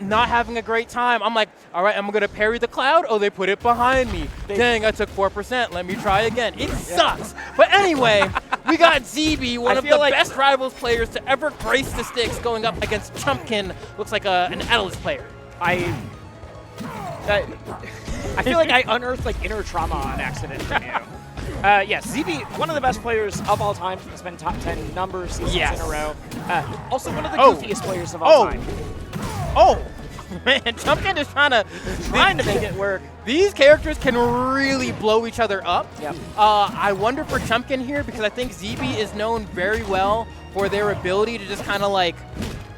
not having a great time. I'm like, all right, I'm going to parry the cloud. Oh, they put it behind me. Dang, I took 4%. Let me try again. It sucks. But anyway, we got Zeebee, one of the best rivals players to ever grace the sticks, going up against Chumpkin. Looks like an Etalus player. I feel like I unearthed like inner trauma on accident from you. Yes, Zeebee, one of the best players of all time. Has been top 10 number of seasons in a row. Also one of the goofiest players of all time. Oh, man, Chumpkin is trying to make it work. These characters can really blow each other up. Yep. I wonder for Chumpkin here, because I think Zeebee is known very well for their ability to just kind of like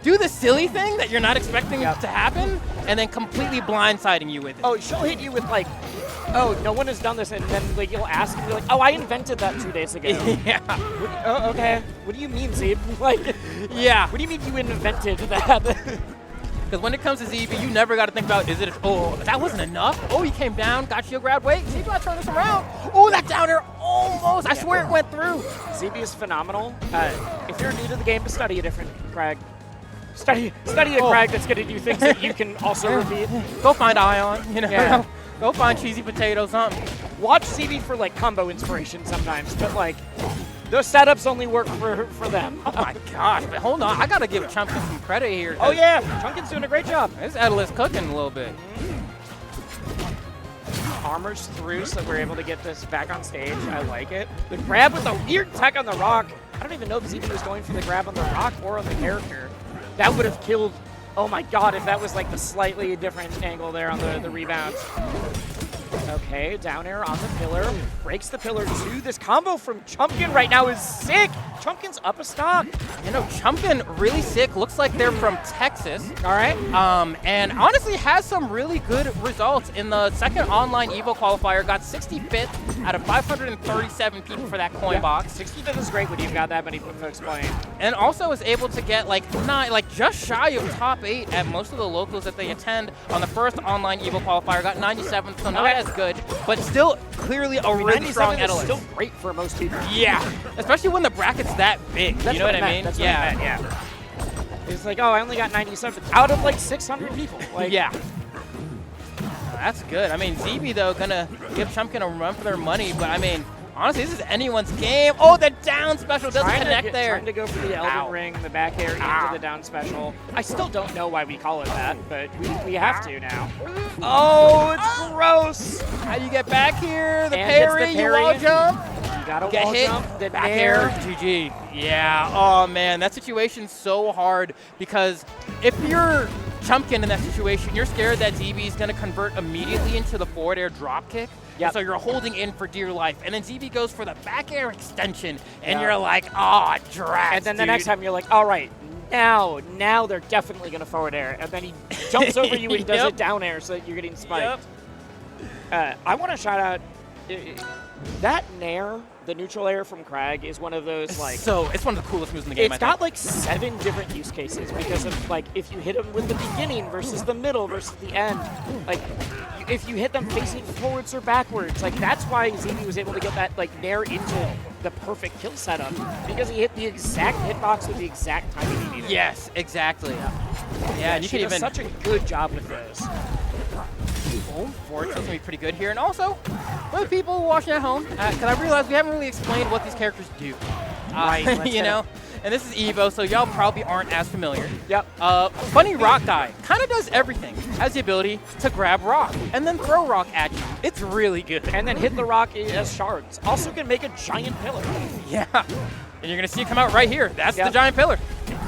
do the silly thing that you're not expecting to happen, and then completely blindsiding you with it. Oh, she'll hit you with like, oh, no one has done this, and then like you'll ask and be like, oh, I invented that 2 days ago. Yeah. Oh, okay. What do you mean, Zeeb? Like, yeah. What do you mean you invented that? Because when it comes to Zeebee, you never got to think about, that wasn't enough? Oh, he came down, got shield grab. Wait, Zeebee got to turn this around. Oh, that down air almost. I swear it went through. Zeebee is phenomenal. If you're new to the game, study a different Kragg. Study a Kragg that's going to do things that you can also repeat. Go find Ion, you know. Yeah. Go find Cheesy Potato, something. Watch Zeebee for like combo inspiration sometimes, but like those setups only work for them. Oh my gosh, but hold on. I got to give Chumpkin some credit here. Oh yeah, Chumpkin's doing a great job. This Etalus cooking a little bit. Armor's through, so we're able to get this back on stage. I like it. The grab with the weird tech on the rock. I don't even know if Zeebee was going for the grab on the rock or on the character. That would have killed, oh my god, if that was like the slightly different angle there on the rebound. Okay, down air on the pillar, breaks the pillar too. This combo from Chumpkin right now is sick. Chumpkin's up a stock. You know, Chumpkin really sick. Looks like they're from Texas. All right. And honestly has some really good results in the second online EVO qualifier. Got 65th out of 537 people for that coin box. 65th is great when you've got that many folks playing. And also was able to get like just shy of top 8 at most of the locals that they attend on the first online EVO qualifier. Got 97th, so not as good, but still clearly a really strong Etalus. Still great for most people. Yeah, especially when the bracket's that big. That's you know what I mean? That's what I meant, yeah. It's like, oh, I only got 97 out of like 600 people. Like, yeah. That's good. I mean, Zeebee, though, gonna give Chumpkin a run for their money, but I mean, honestly, this is anyone's game. Oh, the down special doesn't connect there. Trying to go for the Elden Ring, the back air into the down special. I still don't know why we call it that, but we have to now. Oh, it's gross. How do you get back here? The parry, you wall jump. You gotta get wall hit, jump, the back air. GG. Yeah, oh man, that situation's so hard because if you're Chumpkin in that situation, you're scared that Zeebee is going to convert immediately into the forward air drop kick. Yep. So you're holding in for dear life. And then Zeebee goes for the back air extension, and you're like, oh, drat. And then the next time you're like, all right, now they're definitely going to forward air. And then he jumps over you and does it down air so that you're getting spiked. I want to shout out that nair. The neutral air from Kragg is one of those like... So, it's one of the coolest moves in the game, It's got like 7 different use cases because of like if you hit them with the beginning versus the middle versus the end. Like if you hit them facing forwards or backwards, like that's why Zeebee was able to get that like nair into the perfect kill setup because he hit the exact hitbox with the exact timing he needed. Yes, exactly. Yeah, and you can even... such a good job with those. Forward tilt's gonna be pretty good here, and also for the people watching at home, because I realize we haven't really explained what these characters do. Right, you know, and this is EVO, so y'all probably aren't as familiar. Yep. Funny rock guy kind of does everything. Has the ability to grab rock and then throw rock at you. It's really good. And then hit the rock as shards. Also can make a giant pillar. Yeah. And you're gonna see it come out right here. That's the giant pillar.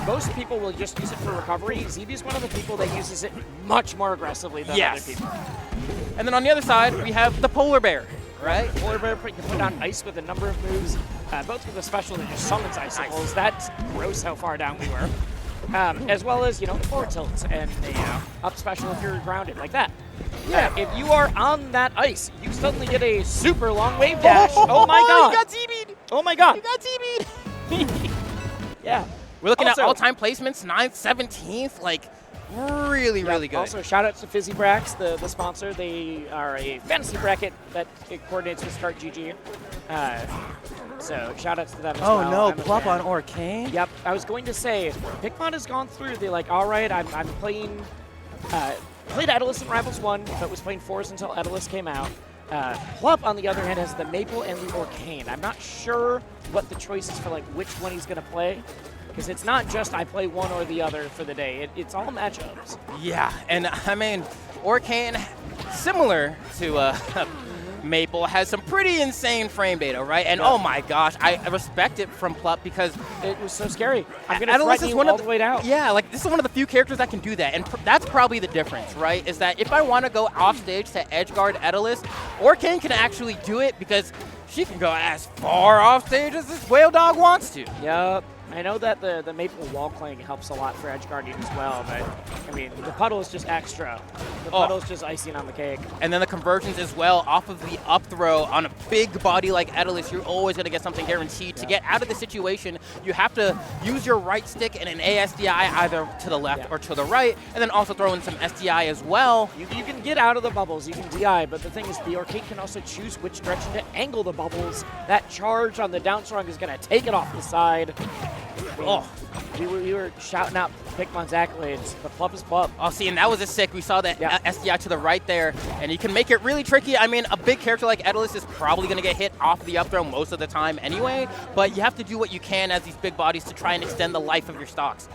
Most people will just use it for recovery. Zeebee is one of the people that uses it much more aggressively than other people. And then on the other side, we have the polar bear, right? Polar bear can put on ice with a number of moves, both with a special that just summons icicles. That's gross how far down we were. As well as, forward tilts and up special if you're grounded, like that. Yeah. If you are on that ice, you suddenly get a super long wave dash. Oh my god. You got Zeebeed. Oh my god. You got Zeebeed. Yeah. We're looking at all-time placements, 9th, 17th, like really good. Also, shout out to Fizzy Brax, the sponsor. They are a fantasy bracket that it coordinates with Start GG. So shout outs to them as well. Oh no, Plup on Orcane? Yep. I was going to say, Pikmon has gone through. They're like, all right, I'm playing Played Etalus in Rivals 1, but was playing 4s until Etalus came out. Plup, on the other hand, has the Maple and the Orcane. I'm not sure what the choice is for like which one he's going to play, because it's not just I play one or the other for the day. It's all matchups. Yeah, and I mean, Orcane, similar to Maple, has some pretty insane frame data, right? And oh my gosh, I respect it from Plup because it was so scary. I'm going to threaten you all the way down. Yeah, like this is one of the few characters that can do that, and that's probably the difference, right? Is that if I want to go off stage to edgeguard Etalus, Orcane can actually do it because she can go as far off stage as this whale dog wants to. Yep. I know that the Maple wall clang helps a lot for edge guarding as well, but I mean, the puddle is just extra. The puddle is just icing on the cake. And then the conversions as well off of the up throw on a big body like Etalus, you're always going to get something guaranteed. To get out of the situation, you have to use your right stick and an ASDI either to the left or to the right, and then also throw in some SDI as well. You can get out of the bubbles, you can DI, but the thing is the Orcane can also choose which direction to angle the bubbles. That charge on the down strong is going to take it off the side. Oh, we were shouting out Pikmon's accolades, but Plup is Plup. Oh, see, and that was a sick. We saw that SDI to the right there, and you can make it really tricky. I mean, a big character like Etalus is probably going to get hit off the up throw most of the time anyway, but you have to do what you can as these big bodies to try and extend the life of your stocks.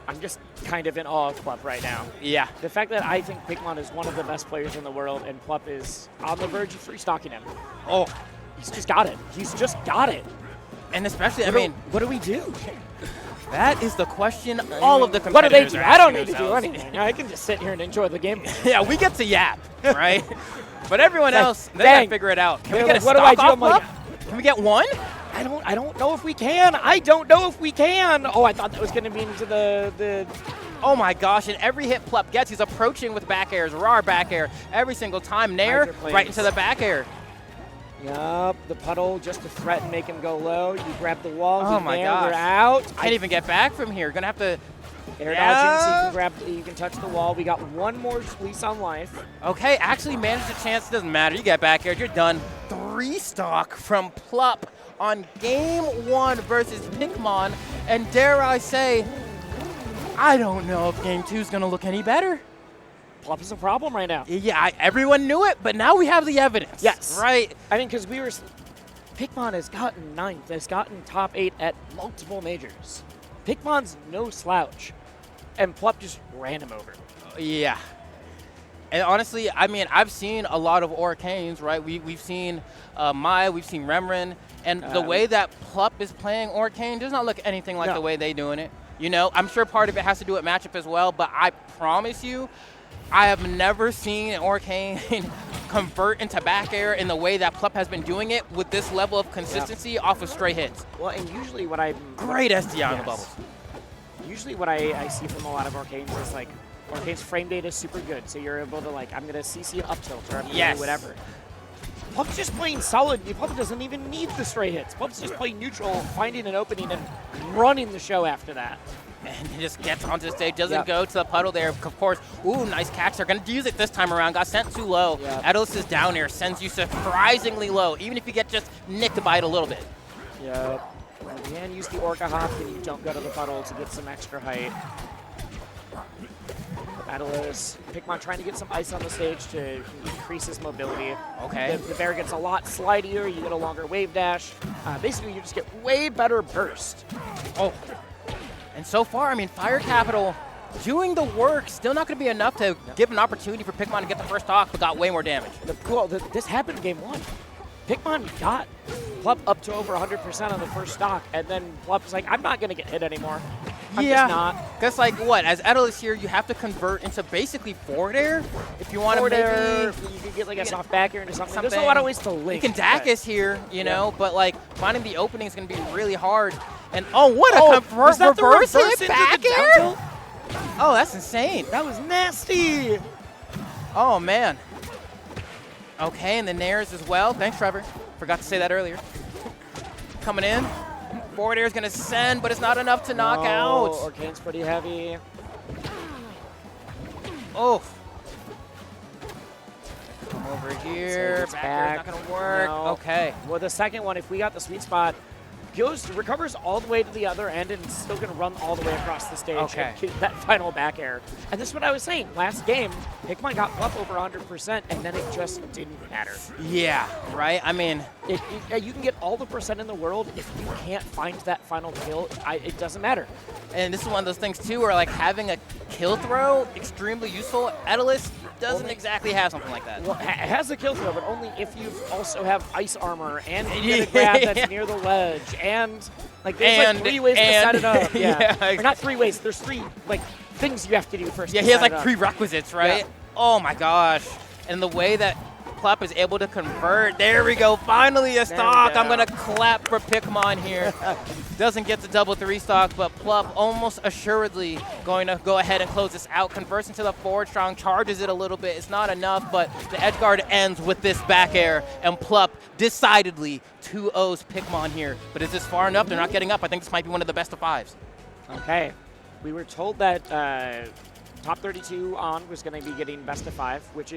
I'm just kind of in awe of Plup right now. Yeah. The fact that I think Pikmon is one of the best players in the world, and Plup is on the verge of free-stocking him. Oh. He's just got it. He's just got it. And especially, I mean, what do we do? That is the question all of the competitors What do they do? I don't need to do themselves. anything. I can just sit here and enjoy the game. Yeah, we get to yap, right? But everyone else, they gotta figure it out. Can we get a what do I stock do? off Plup? Can we get one? I don't know if we can. I don't know if we can. Oh, I thought that was going to be into the. Oh my gosh! And every hit Plup gets, he's approaching with back airs, raw back air every single time. Nair right into the back air. Yup, the puddle just to threaten, make him go low. You grab the wall. Oh my gosh! We're out. Can't even get back from here. Gonna have to air dodging, so you can touch the wall. We got one more squeeze on life. Okay, actually managed a chance. It doesn't matter. You get back here, you're done. 3 stock from Plup on game 1 versus Pikmon, and dare I say, I don't know if game 2 is gonna look any better. Plup is a problem right now. Yeah, everyone knew it, but now we have the evidence. Yes. Right? I mean, because Pikmon has gotten 9th, has gotten top 8 at multiple majors. Pikmon's no slouch, and Plup just ran him over. Yeah. And honestly, I mean, I've seen a lot of Orcanes, right? We've seen Maya, we've seen Remren, and the way that Plup is playing Orcane does not look anything like the way they're doing it. You know, I'm sure part of it has to do with matchup as well, but I promise you, I have never seen an Orcane convert into back air in the way that Plup has been doing it with this level of consistency off of stray hits. Well, and usually what Great SDI on the bubbles. Usually what I see from a lot of Orcanes is like, Orcane's frame data is super good, so you're able to like, I'm going to CC an up tilt or I'm going to do whatever. Plup's just playing solid. Plup doesn't even need the stray hits. Plup's just playing neutral, finding an opening, and running the show after that. And he just gets onto the stage, doesn't go to the puddle there. Of course, ooh, nice catch. They're going to use it this time around. Got sent too low. Etalus' down air sends you surprisingly low, even if you get just nicked by it a little bit. Yep. You can use the Orca hop and you don't go to the puddle to get some extra height. Etalus, Pikmon trying to get some ice on the stage to increase his mobility. Okay. The bear gets a lot slidier, you get a longer wave dash. Basically, you just get way better burst. Oh. And so far, I mean, Fire Capital doing the work, still not going to be enough to give an opportunity for Pikmon to get the first stock, but got way more damage. This happened in game 1. Pikmon got Plup up to over 100% on the first stock, and then Plup was like, I'm not going to get hit anymore. I'm just not. Because, like, what? As Etalus here, you have to convert into basically forward air if you want to maybe... You can get, like, a soft back air into something. There's a lot of ways to link. You can Dacus here, you know, but, like, finding the opening is going to be really hard. And, oh, what a reverse hit back air? Oh, that's insane. That was nasty. Oh, man. Okay, and the nairs as well. Thanks, Trevor. Forgot to say that earlier. Coming in. Forward air is going to send, but it's not enough to knock out. Orcane's pretty heavy. Oh. Come over here. Back. Not going to work. No. Okay. Well, the second one, if we got the sweet spot, recovers all the way to the other end and is still going to run all the way across the stage and get that final back air. And this is what I was saying. Last game, Pikmon got Plup over 100%, and then it just didn't matter. Yeah, right? I mean... you can get all the percent in the world. If you can't find that final kill, it doesn't matter. And this is one of those things, too, where like having a kill throw, extremely useful. Etalus doesn't exactly have something like that. Well, it has a kill throw, but only if you also have ice armor and you get a grab that's near the ledge. And like there's like 3 ways to set it up. Yeah. Or not 3 ways. There's 3 like things you have to do first. Yeah, he has like prerequisites, right? Yeah. Oh my gosh. And the way that Plup is able to convert. There we go. Finally a stock. I'm going to clap for Pikmon here. Doesn't get the double 3 stock, but Plup almost assuredly going to go ahead and close this out. Converts into the forward strong, charges it a little bit. It's not enough, but the edge guard ends with this back air, and Plup decidedly 2-0s Pikmon here. But is this far enough? They're not getting up. I think this might be one of the best of 5s. Okay. We were told that top 32 on was going to be getting best of 5, which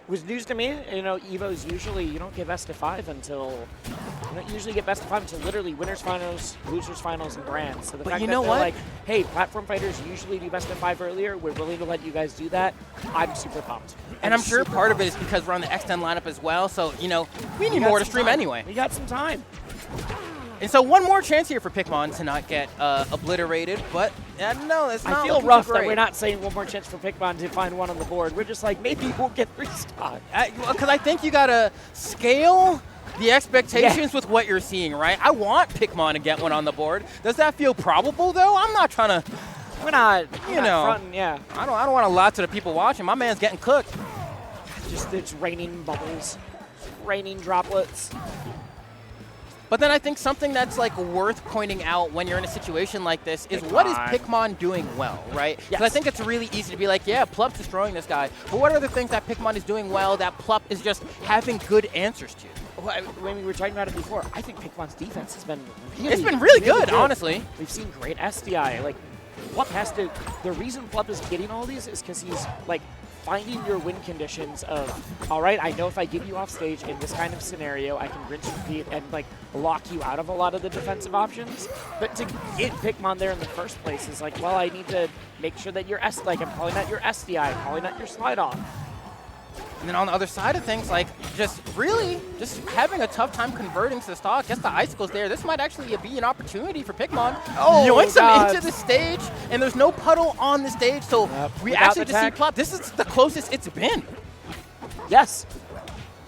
was news to me. You know, EVOs usually, you don't get best of 5 until, you don't usually get best of 5 until literally winners finals, losers finals, and grands. So the fact that they're like, hey, platform fighters usually do best of 5 earlier, we're willing to let you guys do that, I'm super pumped. And I'm sure part of it is because we're on the X10 lineup as well, so, you know, we need more to stream anyway. We got some time. And so one more chance here for Pikmon to not get obliterated, but no, it's not. I feel rough that we're not saying one more chance for Pikmon to find 1 on the board. We're just like, maybe we'll get 3 stock. Because I think you got to scale the expectations with what you're seeing, right? I want Pikmon to get 1 on the board. Does that feel probable, though? I'm not trying to. We're not, fronting, yeah. I don't want to lie to the people watching. My man's getting cooked. It's raining bubbles, raining droplets. But then I think something that's like worth pointing out when you're in a situation like this is what is Pikmon doing well, right? Because I think it's really easy to be like, yeah, Plup's destroying this guy. But what are the things that Pikmon is doing well that Plup is just having good answers to? When we were talking about it before, I think Pikmon's defense has been really good, honestly. We've seen great SDI. Like, Plup has to, the reason Plup is getting all these is because he's like finding your win conditions of, all right, I know if I get you off stage in this kind of scenario, I can rinse and repeat and like lock you out of a lot of the defensive options. But to get Pikmon there in the first place is like, well, I need to make sure that you're I'm calling out your SDI, calling out your slide off. And then on the other side of things, like just having a tough time converting to the stock. Guess the icicle's there. This might actually be an opportunity for Pikmon. Yoinks him into the stage, and there's no puddle on the stage, so we actually just see Plup. This is the closest it's been. Yes.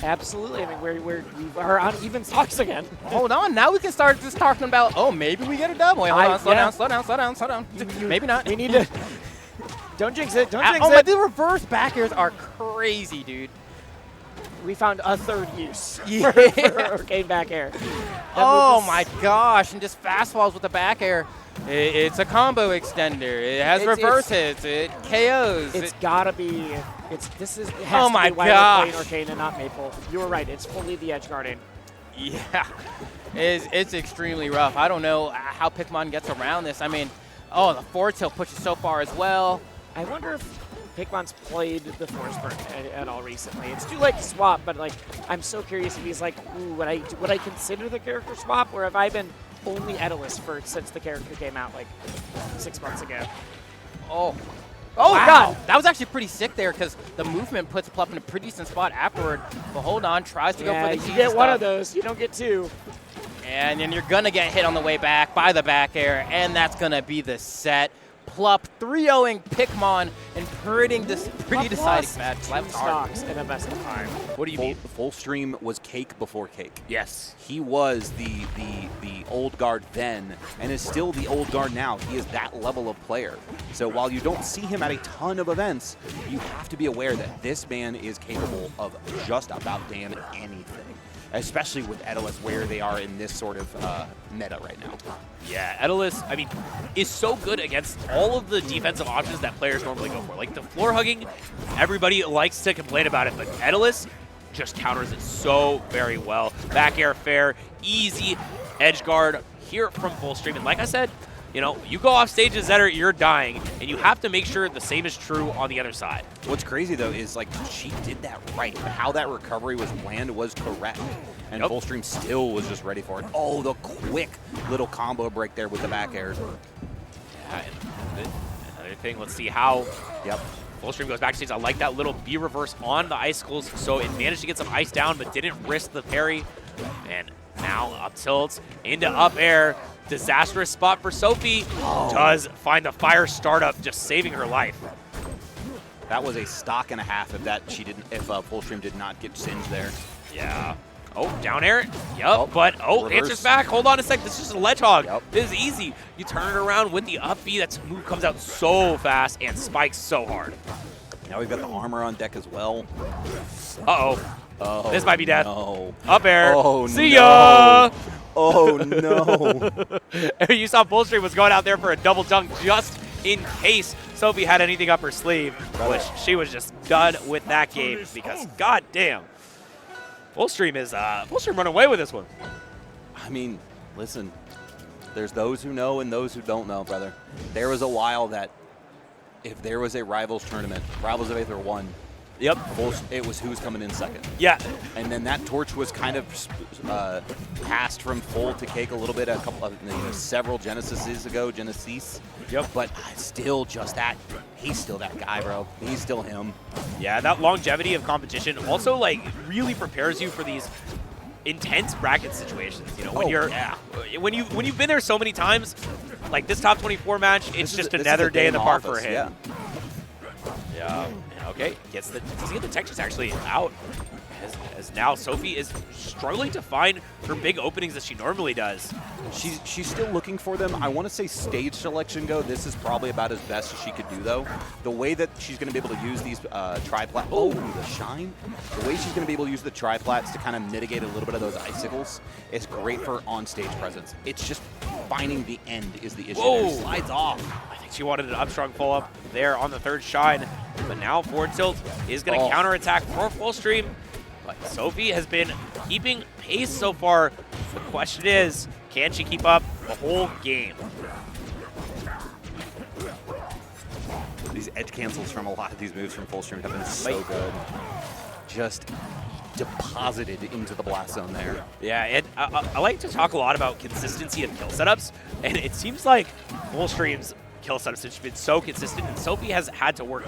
Absolutely. I mean, we are on even stocks again. Hold on. Now we can start just talking about, oh, maybe we get a dub. Wait, hold on. Slow down. Maybe not. We need to. Don't jinx it. Don't jinx it. Oh, the reverse back airs are crazy, dude. We found a third use for Orcane back air. Oh, my gosh. And just fastballs with the back air. It's a combo extender. It has reverse hits. It KOs. It's got to be. It has to be why we're playing Orcane and not Maple. You were right. It's fully the edge guarding. Yeah. It's extremely rough. I don't know how Pikmon gets around this. I mean, the forward tilt pushes so far as well. I wonder if Pikmon's played the force burn at all recently. It's too late to swap, but like I'm so curious if he's like, ooh, would I consider the character swap, or have I been only Etalus since the character came out like 6 months ago? Oh wow. God! That was actually pretty sick there because the movement puts Plup in a pretty decent spot afterward. But hold on, tries to go for the you get one of those, you don't get 2. And then you're gonna get hit on the way back by the back air, and that's gonna be the set. Plup 3-0ing Pikmon in pretty deciding match. 2 stocks in a best of 5. What do you mean? Fullstream was cake before cake. Yes. He was the old guard then, and is still the old guard now. He is that level of player. So while you don't see him at a ton of events, you have to be aware that this man is capable of just about damn anything. Especially with Etalus, where they are in this sort of meta right now. Yeah, Etalus, I mean, is so good against all of the defensive options that players normally go for. Like the floor hugging, everybody likes to complain about it, but Etalus just counters it so very well. Back air fair, easy edge guard here from Fullstream. And like I said, you know, you go off stage as Zetter, you're dying, and you have to make sure the same is true on the other side. What's crazy, though, is, like, she did that right. How that recovery was planned was correct. And Fullstream still was just ready for it. Oh, the quick little combo break there with the back air. Yeah, and another thing, let's see how Fullstream goes backstage. I like that little B reverse on the icicles, so it managed to get some ice down, but didn't risk the parry. And now up tilts into up air. Disastrous spot for Sophie. Does find the fire startup, just saving her life. That was a stock and a half if Fullstream did not get singed there. Yeah. Oh, down air. But reverse. answers back. Hold on a sec. This is just a ledge hog. Yep. This is easy. You turn it around with the up B. That move comes out so fast and spikes so hard. Now we've got the armor on deck as well. Uh-oh. Oh, This might be death. No. Up air. Oh, See no. ya! Oh, no. You saw Fullstream was going out there for a double dunk just in case Sophie had anything up her sleeve, which she was just done with that game because, goddamn, Fullstream run away with this one. I mean, listen, there's those who know and those who don't know, brother. There was a while that if there was a Rivals tournament, Rivals of Aether won. Yep. It was who's coming in second. Yeah. And then that torch was kind of passed from Full to Cake a little bit several Genesis ago. Yep. But still just that. He's still that guy, bro. He's still him. Yeah, that longevity of competition also like really prepares you for these intense bracket situations. You know, when you've been there so many times, like this top 24 match, it's just another day in the park for him. Yeah. Okay, gets the textures actually out. As now Sophie is struggling to find her big openings that she normally does. She's still looking for them. I want to say stage selection go. This is probably about as best as she could do, though. The way that she's going to be able to use these triplats. Oh, the shine. The way she's going to be able to use the triplats to kind of mitigate a little bit of those icicles is great for on-stage presence. It's just finding the end is the issue. Whoa. There. Slides off. I think she wanted an up strong pull up there on the third shine, but now forward tilt is going to counterattack for Fullstream. But Sophie has been keeping pace so far. The question is, can she keep up the whole game? These edge cancels from a lot of these moves from Fullstream have been so good. Just deposited into the blast zone there. Yeah, and I like to talk a lot about consistency of kill setups, and it seems like Fullstream's kill setups have been so consistent, and Sophie has had to work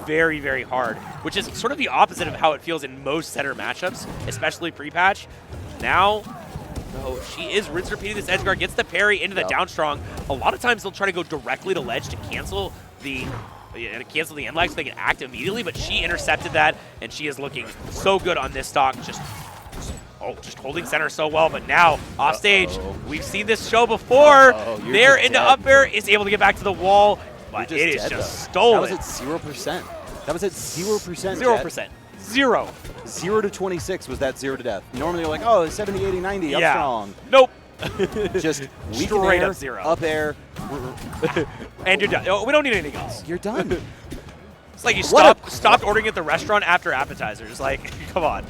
very, very hard, which is sort of the opposite of how it feels in most center matchups, especially pre-patch. Now, she is rinse repeating this edge guard, gets the parry into the down strong. A lot of times they'll try to go directly to ledge to cancel the end lag so they can act immediately, but she intercepted that, and she is looking so good on this stock. Just holding center so well, but now off stage, we've seen this show before. There into up air, is able to get back to the wall, but it is just stolen. That was at 0%. That was at 0%. 0%. Zero. 0 to 26 was that 0 to death. Normally you're like, oh, 70, 80, 90, up strong. Nope. Just straight up 0. Up air. And you're done. Oh, we don't need anything else. You're done. It's like you stopped ordering at the restaurant after appetizers. Like, come on.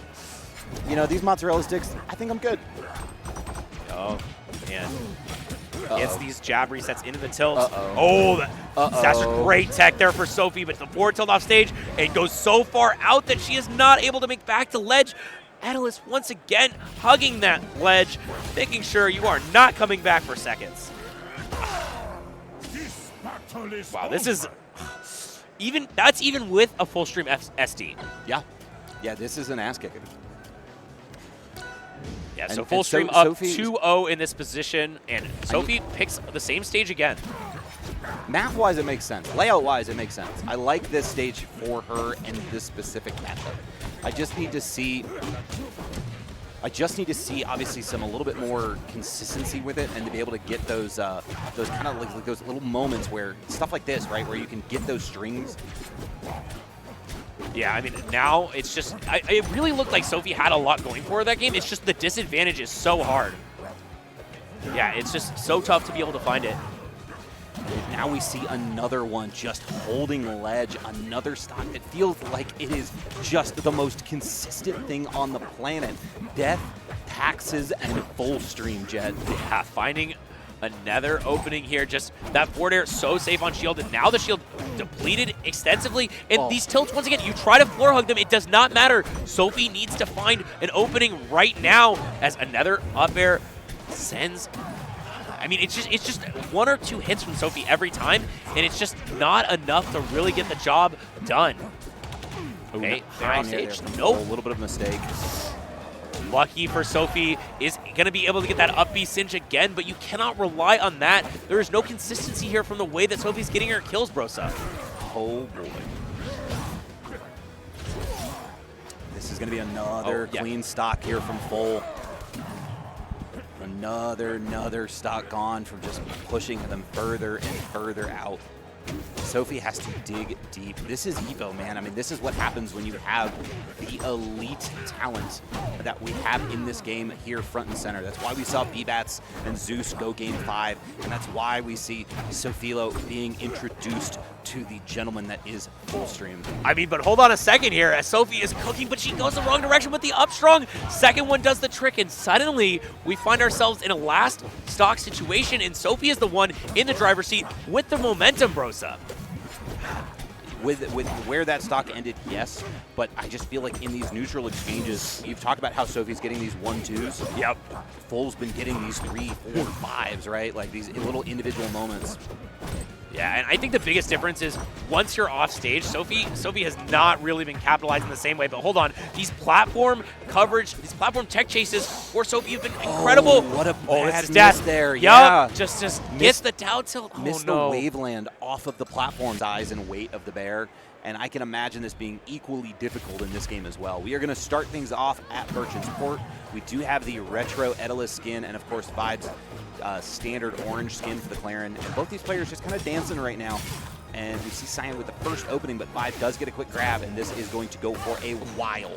You know, these mozzarella sticks, I think I'm good. Oh, man. Gets these jab resets into the tilt. That's a great tech there for Sophie, but the forward tilt off stage, and goes so far out that she is not able to make back to ledge. Etalus once again hugging that ledge, making sure you are not coming back for seconds. Wow, this is that's even with a Fullstream SD. Yeah, this is an ass kicking. Yeah, so Fullstream up 2-0 in this position, and Sophie picks the same stage again. Math-wise, it makes sense. Layout-wise, it makes sense. I like this stage for her and this specific matchup. I just need to see, obviously, a little bit more consistency with it, and to be able to get those kind of like those little moments where stuff like this, right, where you can get those strings. Yeah, I mean, now it's just, it really looked like Sophie had a lot going for her that game. It's just the disadvantage is so hard. Yeah, it's just so tough to be able to find it. Now we see another one just holding ledge, another stock. It feels like it is just the most consistent thing on the planet. Death, taxes, and Fullstream, Jet. Yeah, finding Another opening here, just that forward air so safe on shield, and now the shield depleted extensively. And these tilts, once again, you try to floor hug them, it does not matter. Sophie needs to find an opening right now as another up air sends. I mean, it's just 1 or 2 hits from Sophie every time, and it's just not enough to really get the job done. Okay, high stage, nope. A little bit of a mistake. Lucky for Sophie is going to be able to get that up B cinch again, but you cannot rely on that. There is no consistency here from the way that Sophie's getting her kills, Brosa. Oh, boy. This is going to be another clean stock here from Full. Another stock gone from just pushing them further and further out. Sophie has to dig deep. This is EVO, man. I mean, this is what happens when you have the elite talent that we have in this game here front and center. That's why we saw B-Bats and Zeus go game 5, and that's why we see Sophilo being introduced to the gentleman that is Fullstream. I mean, but hold on a second here, as Sophie is cooking, but she goes the wrong direction with the up strong. Second one does the trick, and suddenly we find ourselves in a last stock situation, and Sophie is the one in the driver's seat with the momentum, Brosa. With where that stock ended, yes, but I just feel like in these neutral exchanges, you've talked about how Sophie's getting these 1-2s. Yep. Full's been getting these 3, 4, 5s, right? Like these little individual moments. Yeah, and I think the biggest difference is once you're off stage, Sophie has not really been capitalizing the same way. But hold on, these platform coverage, these platform tech chases for Sophie have been incredible. Oh, what a bad miss there. Yep, Yeah. just gets the down tilt. Missed no. the waveland off of the platform size and weight of the bear. And I can imagine this being equally difficult in this game as well. We are going to start things off at Merchant's Port. We do have the retro Etalus skin and, of course, Vibe's standard orange skin for the Clairen. And both these players just kind of dancing right now. And we see Cyan with the first opening, but Vibe does get a quick grab, and this is going to go for a while.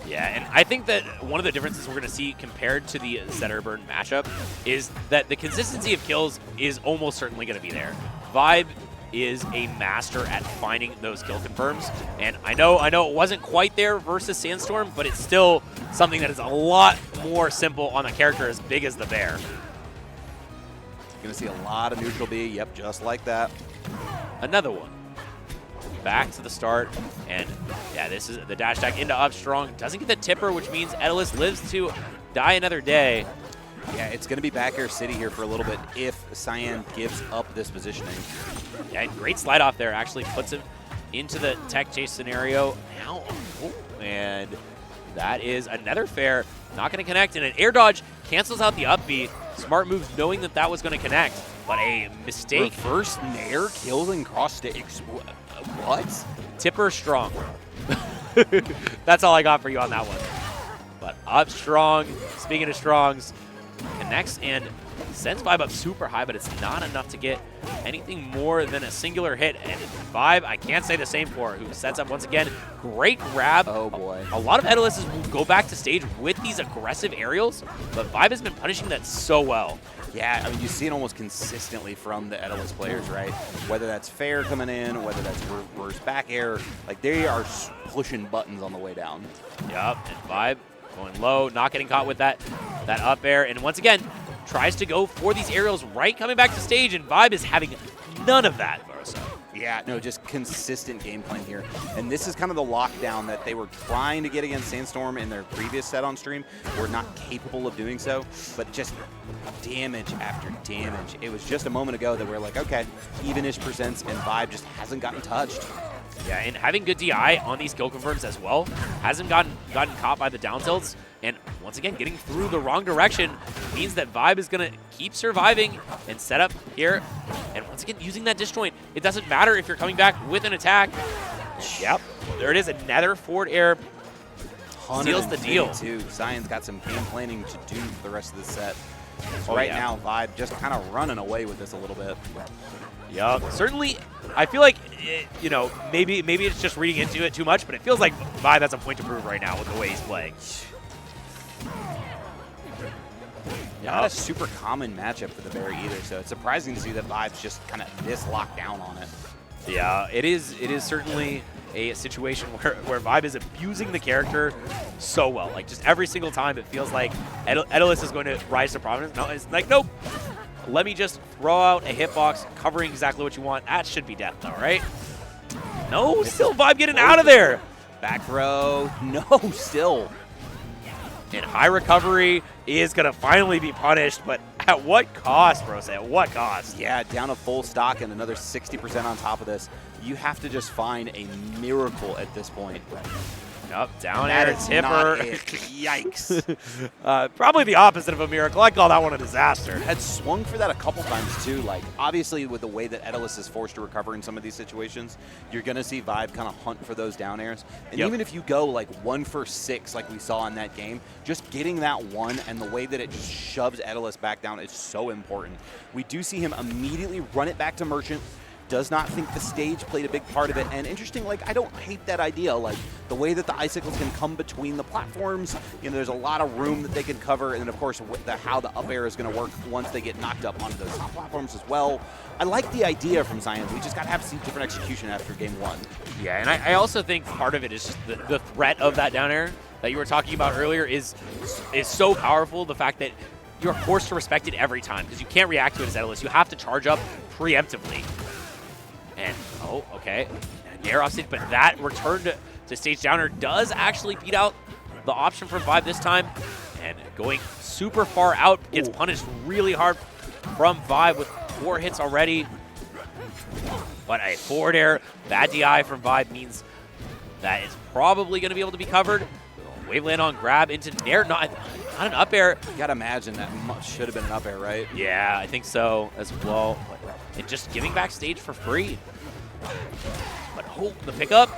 Yeah, and I think that one of the differences we're going to see compared to the Zetterburn matchup is that the consistency of kills is almost certainly going to be there. Vibe is a master at finding those kill confirms, and I know it wasn't quite there versus Sandstorm, but it's still something that is a lot more simple on a character as big as the bear. Going to see a lot of neutral B, yep, just like that. Another one. Back to the start, and yeah, this is the dash attack into up strong. Doesn't get the tipper, which means Etalus lives to die another day. Yeah, it's going to be back air city here for a little bit if Cyan gives up this positioning. Yeah, great slide off there. Actually puts him into the tech chase scenario. Now, and that is another fair. Not going to connect, and an air dodge cancels out the up B. Smart moves knowing that that was going to connect, but a mistake. Reverse nair kills and cross sticks. What? Tipper strong. That's all I got for you on that one. But up strong, speaking of strongs, connects and sends Vibe up super high, but it's not enough to get anything more than a singular hit. And Vibe, I can't say the same for, who sets up once again. Great grab. Oh boy. A lot of Etaluses will go back to stage with these aggressive aerials, but Vibe has been punishing that so well. Yeah, I mean, you see it almost consistently from the Etalus players, right? Whether that's fair coming in, whether that's reverse back air, like they are pushing buttons on the way down. Yep, and Vibe going low, not getting caught with that up air, and once again, tries to go for these aerials right coming back to stage, and Vibe is having none of that, Barca. Yeah, no, just consistent game plan here. And this is kind of the lockdown that they were trying to get against Sandstorm in their previous set on stream. Were not capable of doing so, but just damage after damage. It was just a moment ago that we're like, okay, even-ish percents, and Vibe just hasn't gotten touched. Yeah, and having good DI on these kill confirms as well. Hasn't gotten caught by the down tilts. And once again, getting through the wrong direction means that Vibe is going to keep surviving and set up here. And once again, using that disjoint, it doesn't matter if you're coming back with an attack. Yep, there it is, another forward air. Seals the deal. Too. Cyan's got some game planning to do for the rest of the set. So right now, Vibe just kind of running away with this a little bit. Yup. Certainly, I feel like, you know, maybe it's just reading into it too much, but it feels like Vibe has a point to prove right now with the way he's playing. Not a super common matchup for the Bear either, so it's surprising to see that Vibe's just kind of this locked down on it. Yeah, it is certainly a situation where Vibe is abusing the character so well. Like, just every single time it feels like Etalus is going to rise to prominence. No, it's like, nope. let me just throw out a hitbox covering exactly what you want. That should be death, though, right? No, still Vibe getting out of there. Back throw. No, still. And high recovery is going to finally be punished, but at what cost, bro? At what cost? Yeah, down a full stock and another 60% on top of this. You have to just find a miracle at this point. Up, down That air, is tipper. not it. Yikes. Probably the opposite of a miracle. I call that one a disaster. Had swung for that a couple times too. Like, obviously with the way that Etalus is forced to recover in some of these situations, you're going to see Vibe kind of hunt for those down airs. And even if you go like 1 for 6 like we saw in that game, just getting that one and the way that it just shoves Etalus back down is so important. We do see him immediately run it back to Merchant. Does not think the stage played a big part of it. And interesting, like, I don't hate that idea. Like, the way that the icicles can come between the platforms, you know, there's a lot of room that they can cover. And then, of course, how the up air is going to work once they get knocked up onto those top platforms as well. I like the idea from Cyan. We just got to have some different execution after game 1. Yeah, and I also think part of it is just the threat of that down air that you were talking about earlier is so powerful. The fact that you're forced to respect it every time because you can't react to it as Etalus. You have to charge up preemptively. And, oh, okay. Air off stage, but that return to stage downer does actually beat out the option from Vibe this time. And going super far out gets punished really hard from Vibe with 4 hits already. But a forward air, bad DI from Vibe means that is probably going to be able to be covered. Waveland on grab into Nair, not an up air. You got to imagine that should have been an up air, right? Yeah, I think so as well. And just giving back stage for free. But oh, the pickup.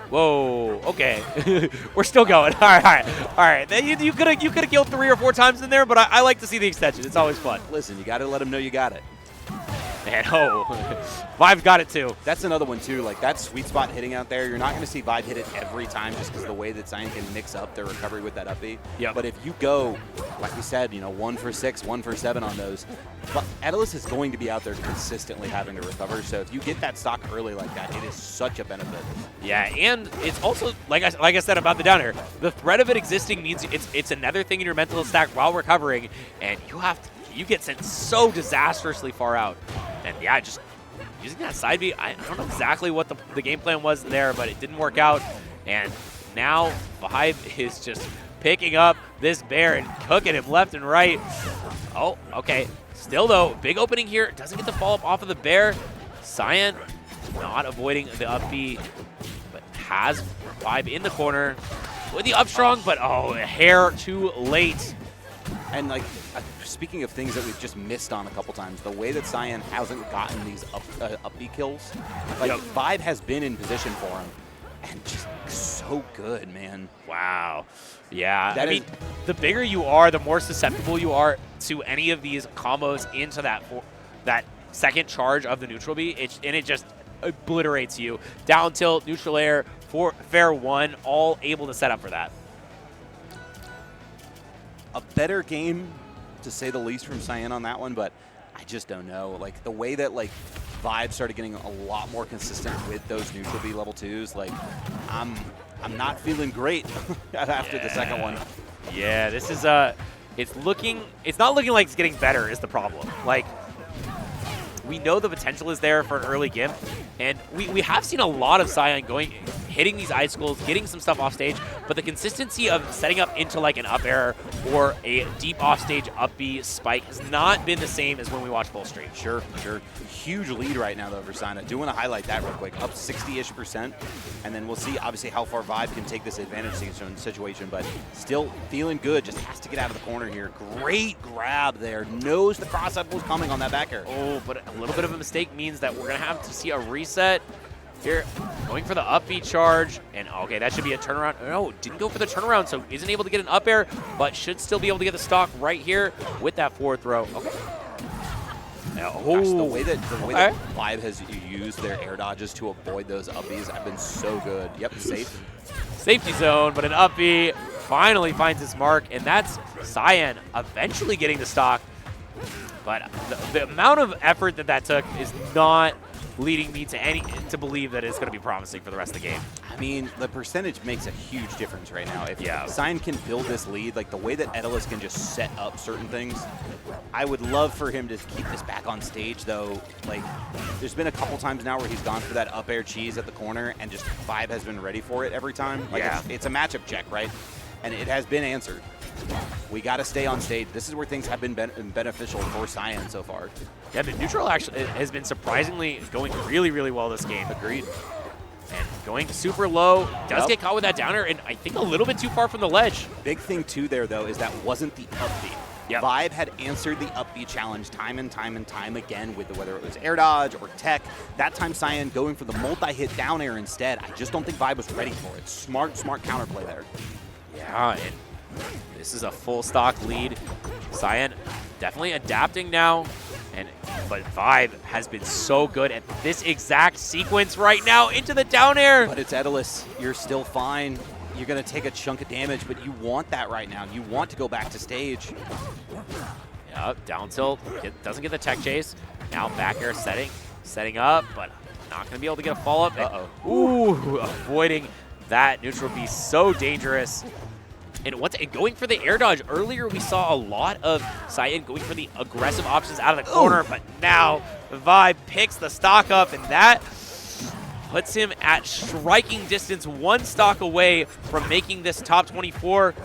Whoa, okay. We're still going. All right. You could have killed 3 or 4 times in there, but I like to see the extension. It's always fun. Listen, you got to let them know you got it. And oh, Vibe's got it too. That's another one too. Like, that sweet spot hitting out there, you're not going to see Vibe hit it every time just because of the way that Cyan can mix up their recovery with that up B. Yep. But if you go, like we said, you know, 1 for 6, 1 for 7 on those, but Etalus is going to be out there consistently having to recover. So if you get that stock early like that, it is such a benefit. Yeah, and it's also, like I said about the down air, the threat of it existing means it's another thing in your mental stack while recovering, and you get sent so disastrously far out. And yeah, just using that side B, I don't know exactly what the game plan was there, but it didn't work out. And now Vibe is just picking up this bear and cooking him left and right. Oh, okay. Still though, big opening here. Doesn't get the follow-up off of the bear. Cyan not avoiding the up B, but has Vibe in the corner with the up strong, but oh, a hair too late. And like, speaking of things that we've just missed on a couple times, the way that Cyan hasn't gotten these up B kills, like, Vibe has been in position for him, and just so good, man. Wow. Yeah, I mean, the bigger you are, the more susceptible you are to any of these combos into that second charge of the neutral B, and it just obliterates you. Down tilt, neutral air, fair 1, all able to set up for that. A better game, to say the least, from Cyan on that one, but I just don't know. Like, the way that, like, Vibe started getting a lot more consistent with those neutral B level 2s, like, I'm not feeling great after the second one. Yeah, this is it's not looking like it's getting better is the problem. Like, we know the potential is there for an early Gimp, and we have seen a lot of Cyan hitting these icicles, getting some stuff off stage, but the consistency of setting up into like an up air or a deep off stage up B spike has not been the same as when we watch Fullstream. Sure. Huge lead right now though for Cyan. I do want to highlight that real quick. Up 60-ish%, and then we'll see obviously how far Vibe can take this advantage situation, but still feeling good. Just has to get out of the corner here. Great grab there. Knows the cross-up was coming on that back air. Oh, but a little bit of a mistake means that we're going to have to see a reset. Here, going for the up B charge, and okay, that should be a turnaround. No, didn't go for the turnaround, so isn't able to get an up air, but should still be able to get the stock right here with that forward throw. Okay. Gosh, the way that Vibe has used their air dodges to avoid those up Bs have been so good. Yep, safe. Safety zone, but an up B finally finds its mark, and that's Cyan eventually getting the stock. But the amount of effort that took is not leading me to believe that it's going to be promising for the rest of the game. I mean, the percentage makes a huge difference right now. If Yeah. Cyan can build this lead, like the way that Etalus can just set up certain things, I would love for him to keep this back on stage, though. Like, there's been a couple times now where he's gone for that up air cheese at the corner, and just Vibe has been ready for it every time. Like, Yeah. it's a matchup check, right? And it has been answered. We got to stay on stage. This is where things have been beneficial for Cyan so far. Yeah, the neutral actually has been surprisingly going really, really well this game. Agreed. And going super low, does get caught with that downer, and I think a little bit too far from the ledge. Big thing, too, there, though, is that wasn't the upbeat. Yep. Vibe had answered the upbeat challenge time and time and time again with whether it was air dodge or tech. That time, Cyan going for the multi-hit down air instead. I just don't think Vibe was ready for it. Smart counterplay there. Yeah, and this is a full stock lead. Cyan definitely adapting now, but Vibe has been so good at this exact sequence right now into the down air. But it's Etalus. You're still fine. You're going to take a chunk of damage, but you want that right now. You want to go back to stage. Yeah, down tilt, doesn't get the tech chase. Now back air setting up, but not going to be able to get a follow-up. Uh-oh. Ooh, avoiding that neutral be so dangerous. And going for the air dodge. Earlier, we saw a lot of Cyan going for the aggressive options out of the corner, but now Vibe picks the stock up, and that puts him at striking distance, one stock away from making this top 24.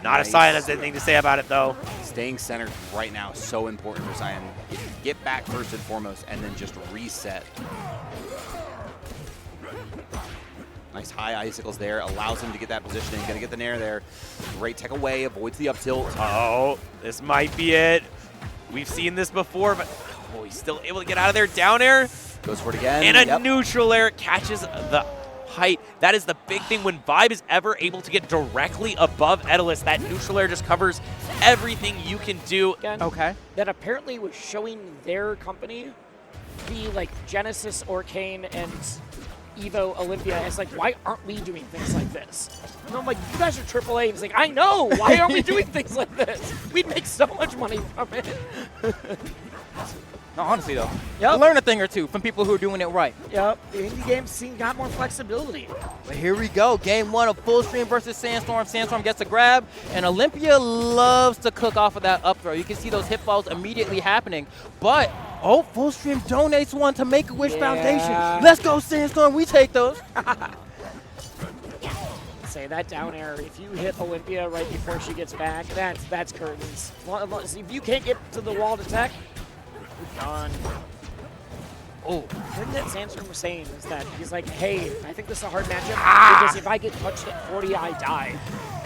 Not a Cyan has anything to say about it, though. Staying centered right now is so important for Cyan. Get back first and foremost, and then just reset. Nice high icicles there, allows him to get that positioning. Gonna get the nair there. Great tech away, avoids the up tilt. Oh, this might be it. We've seen this before, but he's still able to get out of there. Down air. Goes for it again. And a neutral air catches the height. That is the big thing when Vibe is ever able to get directly above Etalus. That neutral air just covers everything you can do. Again, Okay. that apparently was showing their company be like Genesis, Orcane, and EVO, Olympia. It's like, why aren't we doing things like this? And I'm like, you guys are AAA. And it's like, I know. Why aren't we doing things like this? We'd make so much money from it. No, honestly, though. Yep. Learn a thing or two from people who are doing it right. Yep, the indie game scene got more flexibility. But here we go. Game one of Fullstream versus Sandstorm. Sandstorm gets a grab, and Olympia loves to cook off of that up throw. You can see those hit falls immediately happening. But, Fullstream donates one to Make-A-Wish Foundation. Let's go, Sandstorm. We take those. Say that down air, if you hit Olympia right before she gets back, that's curtains. If you can't get to the wall to tech, you're done. Oh, The thing that Sandstorm was saying is that he's like, hey, I think this is a hard matchup because if I get touched at 40, I die.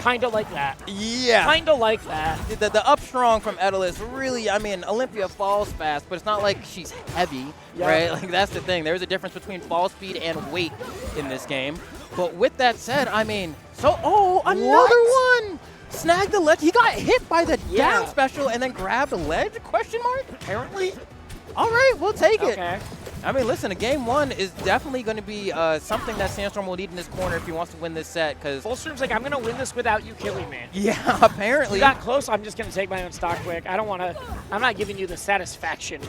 Kind of like that. yeah. Kind of like that. The up strong from Etalus really, I mean, Olympia falls fast, but it's not like she's heavy, Yeah. right? Like, that's the thing. There's a difference between fall speed and weight in this game. But with that said, I mean, another one! Snagged the ledge. He got hit by the down special and then grabbed a ledge, question mark? Apparently. All right, we'll take it. Okay. I mean, listen, a game one is definitely going to be something that Sandstorm will need in this corner if he wants to win this set. Because Fullstream's like, I'm going to win this without you killing me. yeah, apparently. You got close, I'm just going to take my own stock quick. I don't want to, I'm not giving you the satisfaction.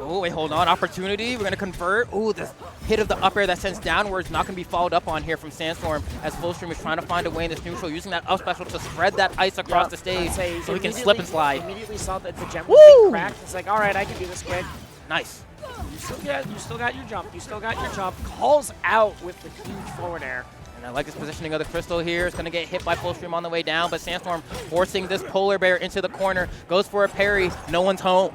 Oh, wait, hold on. Opportunity. We're going to convert. Oh, the hit of the up air that sends downwards not going to be followed up on here from Sandstorm as Fullstream is trying to find a way in this neutral, using that up special to spread that ice across the stage so he can slip and slide. Immediately saw that the gem was being cracked. It's like, all right, I can do this quick. Nice. You still got your jump. You still got your jump. Calls out with the huge forward air. And I like his positioning of the crystal here. It's going to get hit by Fullstream on the way down, but Sandstorm forcing this polar bear into the corner. Goes for a parry. No one's home.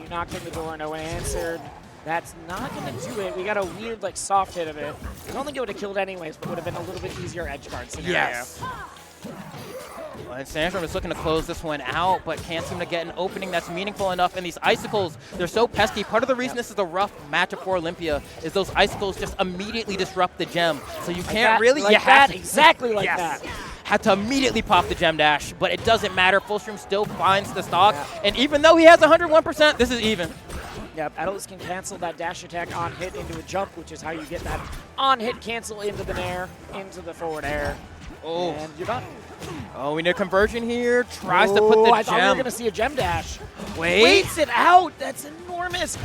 You knocked on the door, no one answered. That's not going to do it. We got a weird, like, soft hit of it. I don't think it would have killed anyways, but would have been a little bit easier edge guard scenario. Yes. And Sandstorm is looking to close this one out, but can't seem to get an opening that's meaningful enough. And these icicles, they're so pesky. Part of the reason this is a rough matchup for Olympia is those icicles just immediately disrupt the gem. So you can't really... Like that, exactly like that. Had to immediately pop the gem dash, but it doesn't matter. Fullstream still finds the stock. And even though he has 101%, this is even. Yep, Etalus can cancel that dash attack on hit into a jump, which is how you get that on hit cancel into the nair, into the forward air. Oh. And you're done. Oh, we need a conversion here. Tries to put the I thought we were gem. going to see a gem dash. Wait. Waits it out. That's enormous.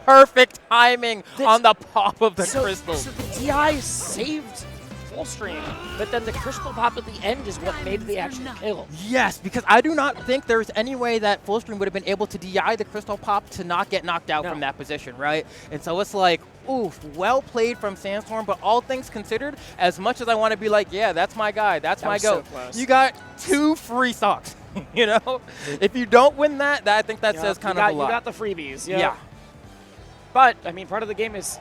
Perfect timing on the pop of the crystal. So the DI saved Fullstream, but then the crystal pop at the end is what made the actual kill. Yes, because I do not think there's any way that Fullstream would have been able to DI the crystal pop to not get knocked out from that position, right? And so it's like, oof, well played from Sandstorm, but all things considered, as much as I want to be like, yeah, that's my guy, that's my goat, you got 2 free stocks, you know? If you don't win that, I think that says kind of a lot. You got the freebies, yeah. But, I mean, part of the game is,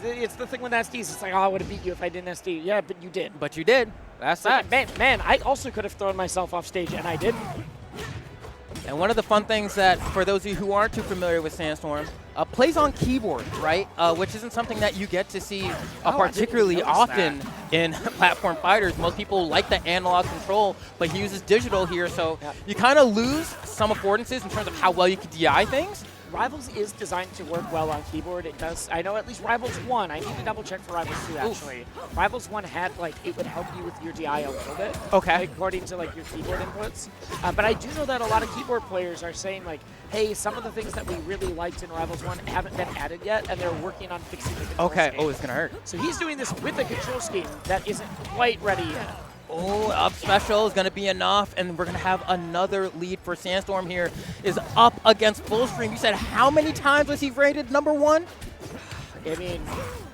it's the thing with SDs. It's like, oh, I would have beat you if I didn't SD. Yeah, but you did. But you did. That's that. Man, I also could have thrown myself off stage, and I didn't. And one of the fun things that, for those of you who aren't too familiar with Sandstorm, plays on keyboard, right? Which isn't something that you get to see particularly often in platform fighters. Most people like the analog control, but he uses digital here, so you kind of lose some affordances in terms of how well you can DI things. Rivals is designed to work well on keyboard. It does. I know at least Rivals 1. I need to double check for Rivals 2 actually. Rivals 1 had like it would help you with your DI a little bit. Okay. According to like your keyboard inputs. But I do know that a lot of keyboard players are saying like, hey, some of the things that we really liked in Rivals 1 haven't been added yet, and they're working on fixing the control scheme. Oh, it's gonna hurt. So he's doing this with the control scheme that isn't quite ready yet. Oh, up special is going to be enough, and we're going to have another lead for Sandstorm here. Is up against Fullstream. You said how many times was he rated #1? I mean,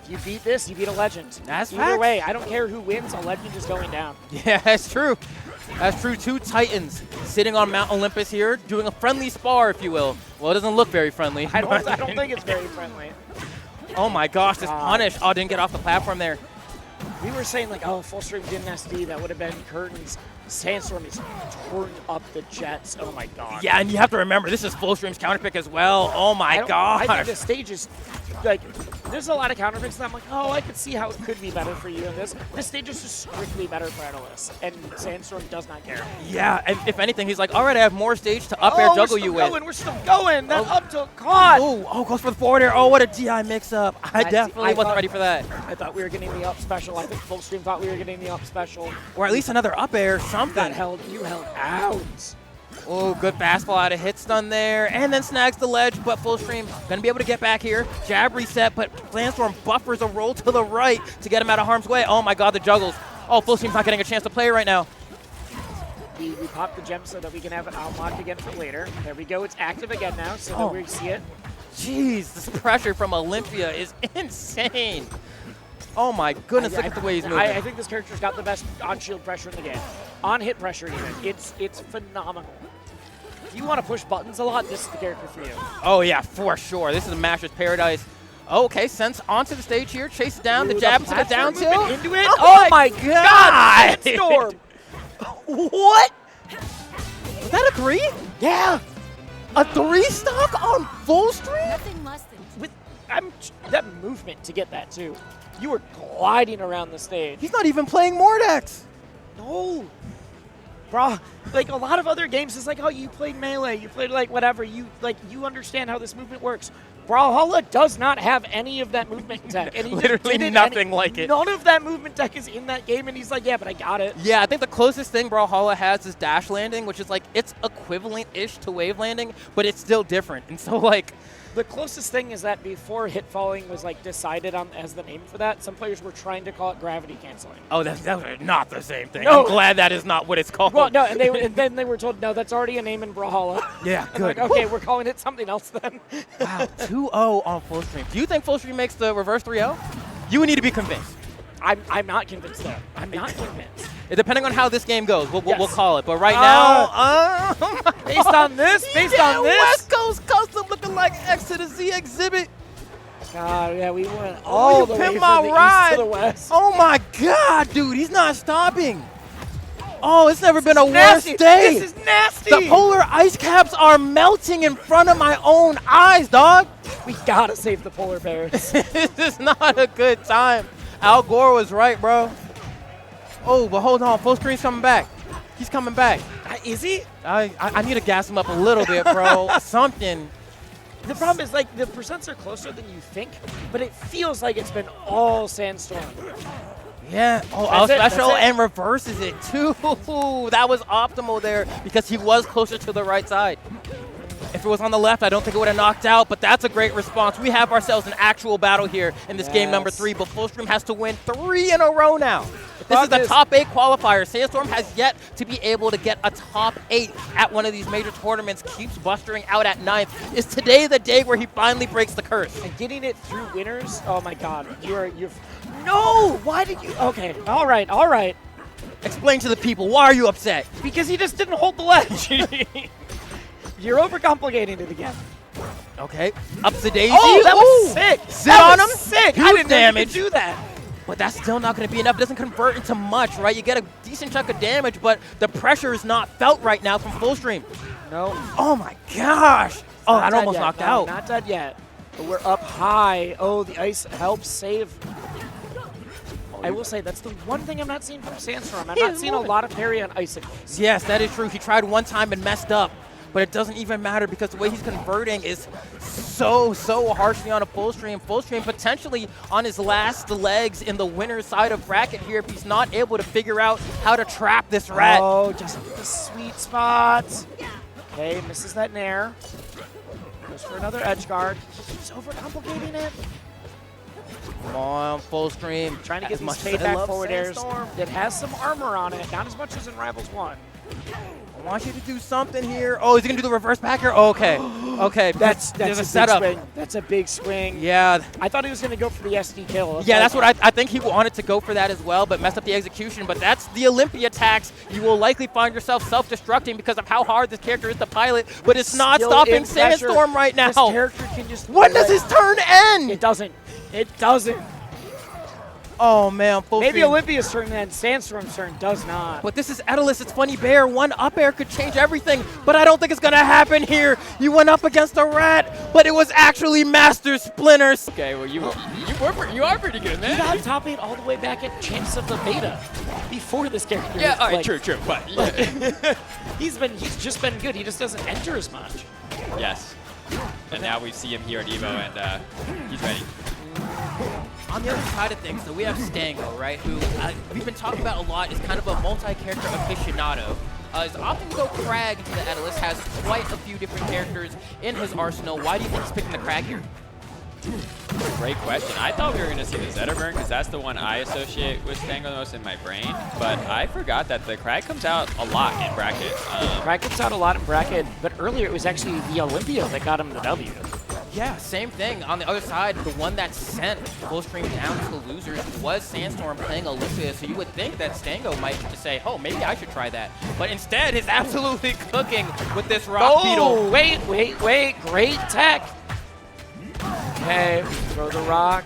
if you beat this, you beat a legend. That's Either way, I don't care who wins, a legend is going down. Yeah, that's true. That's true. 2 Titans sitting on Mount Olympus here, doing a friendly spar, if you will. Well, it doesn't look very friendly. I don't think it's very friendly. Oh my gosh, this punish. Oh, didn't get off the platform there. We were saying like, oh, Fullstream didn't SD, that would have been curtains. Sandstorm is touring up the jets. Oh my god. Yeah, and you have to remember, this is Fullstream's counterpick as well. Oh my gosh. I think the stage is, like, there's a lot of counterpicks that I'm like, oh, I could see how it could be better for you in this. This stage is just strictly better for Etalus, and Sandstorm does not care. Yeah, and if anything, he's like, all right, I have more stage to up air juggle you with. We're still going. That up tilt caught. Oh, goes for the forward air. Oh, what a DI mix-up. I definitely wasn't ready for that. I thought we were getting the up special. I think Fullstream thought we were getting the up special. Or at least another up air, something. You held out. Oh, good fastball out of hit stun there, and then snags the ledge, but Fullstream gonna be able to get back here. Jab reset, but Sandstorm buffers a roll to the right to get him out of harm's way. Oh my god, the juggles. Oh, Fullstream's not getting a chance to play right now. We popped the gem so that we can have it unlocked again for later. There we go, it's active again now, so that we see it. Jeez, this pressure from Olympia is insane. Oh my goodness, look at the way he's moving. I think this character's got the best on-shield pressure in the game. On-hit pressure even. It's phenomenal. If you want to push buttons a lot, this is the character for you. Oh yeah, for sure. This is a Masher's paradise. Okay, Sense onto the stage here, chase it down, the jab to the down tilt. Into it. Oh my god! Sandstorm! What? Was that a 3? Yeah! A 3 stock on Fullstream? Nothing less than that movement to get that too. You were gliding around the stage. He's not even playing Mordex. No. Bro, like a lot of other games, it's like, oh, you played Melee, you played like whatever, you understand how this movement works. Brawlhalla does not have any of that movement tech. And he literally nothing like it. None of that movement tech is in that game, and he's like, yeah, but I got it. Yeah, I think the closest thing Brawlhalla has is dash landing, which is like, it's equivalent-ish to wave landing, but it's still different. And so like, the closest thing is that before hit falling was like decided on as the name for that, some players were trying to call it gravity canceling. Oh, that's not the same thing. No. I'm glad that is not what it's called. Well, no, and then they were told, no, that's already a name in Brawlhalla. Yeah, good. Like, okay, we're calling it something else then. Wow, 2-0 on Fullstream. Do you think Fullstream makes the reverse 3-0? You would need to be convinced. I'm not convinced though. I'm not convinced. Depending on how this game goes, we'll call it. But right now, based on this, West Coast Custom looking like X to the Z exhibit. God, yeah, we went all the way from my the ride. east to the west. Oh my God, dude, he's not stopping. Oh, it's never been a nasty. worse day. This is nasty. The polar ice caps are melting in front of my own eyes, dog. We gotta save the polar bears. This is not a good time. Al Gore was right, bro. Oh, but hold on. Fullstream's coming back. He's coming back. Is he? I need to gas him up a little bit, bro. Something. The problem is, like, the percents are closer than you think, but it feels like it's been all Sandstorm. Yeah. Oh, That's it, special that's it. and reverses it too. That was optimal there because he was closer to the right side. If it was on the left, I don't think it would have knocked out, but that's a great response. We have ourselves an actual battle here in this game number 3, but Fullstream has to win 3 in a row now. This is the top 8 qualifier. Sandstorm has yet to be able to get a top 8 at one of these major tournaments, keeps bustering out at 9th. Is today the day where he finally breaks the curse? And getting it through winners, oh my god. You're no! Why did you? Okay, all right. Explain to the people, why are you upset? Because he just didn't hold the ledge. You're overcomplicating it again. Okay, up the daisy. Oh, that was sick. Sit on him. Sick. Huge I didn't know you damage. could do that. But that's still not going to be enough. It doesn't convert into much, right? You get a decent chunk of damage, but the pressure is not felt right now from Fullstream. No. Oh my gosh. Oh, that almost knocked out. Not dead yet. But we're up high. Oh, the ice helps save. I will say that's the one thing I'm not seeing from Sandstorm. I'm not seeing a lot of parry on icicles. Yes, that is true. He tried one time and messed up. But it doesn't even matter because the way he's converting is so harshly on a Fullstream. Fullstream potentially on his last legs in the winner's side of bracket here if he's not able to figure out how to trap this rat. Oh, just the sweet spot. Okay, misses that nair. Goes for another edge guard. He's overcomplicating it. Come on, Fullstream. Trying to get As these much as fade I back love forward airs Sandstorm, that has some armor on it. Not as much as in Rivals 1. I want you to do something here. Oh, is he going to do the reverse backer? Okay. Okay. That's There's a a setup. big swing. That's a big swing. Yeah. I thought he was going to go for the SD kill. Yeah, that's what I think he wanted to go for that as well, but messed up the execution. But that's the Olympia tax. You will likely find yourself self-destructing because of how hard this character is to pilot, but it's not Still stopping in pressure. Sandstorm right now. This character can just... When does his turn end? It doesn't. It doesn't. Oh, man. Fullstream. Maybe Olympia's turn then. Sandstorm's turn does not. But this is Etalus. It's Funny Bear. One up air could change everything, but I don't think it's going to happen here. You went up against a rat, but it was actually Master Splinters. Okay, well, you are pretty good, man. He got top 8 all the way back at Champs of the Beta before this character. Yeah, all right, like, true, but yeah. he's just been good. He just doesn't enter as much. Yes. And now we see him here at EVO, and he's ready. On the other side of things, though, we have Stango, right, who we've been talking about a lot, is kind of a multi-character aficionado. Is often go Kragg into the Etalus, has quite a few different characters in his arsenal. Why do you think he's picking the Kragg here? Great question. I thought we were going to see the Zetterburn because that's the one I associate with Stango the most in my brain. But I forgot that the Kragg comes out a lot in bracket. Kragg comes out a lot in bracket, but earlier it was actually the Olympia that got him the W. Yeah, same thing. On the other side, the one that sent Fullstream down to the losers was Sandstorm playing Olympia, so you would think that Stango might just say, oh, maybe I should try that. But instead, he's absolutely cooking with this rock beetle. Wait. Great tech. Okay, throw the rock.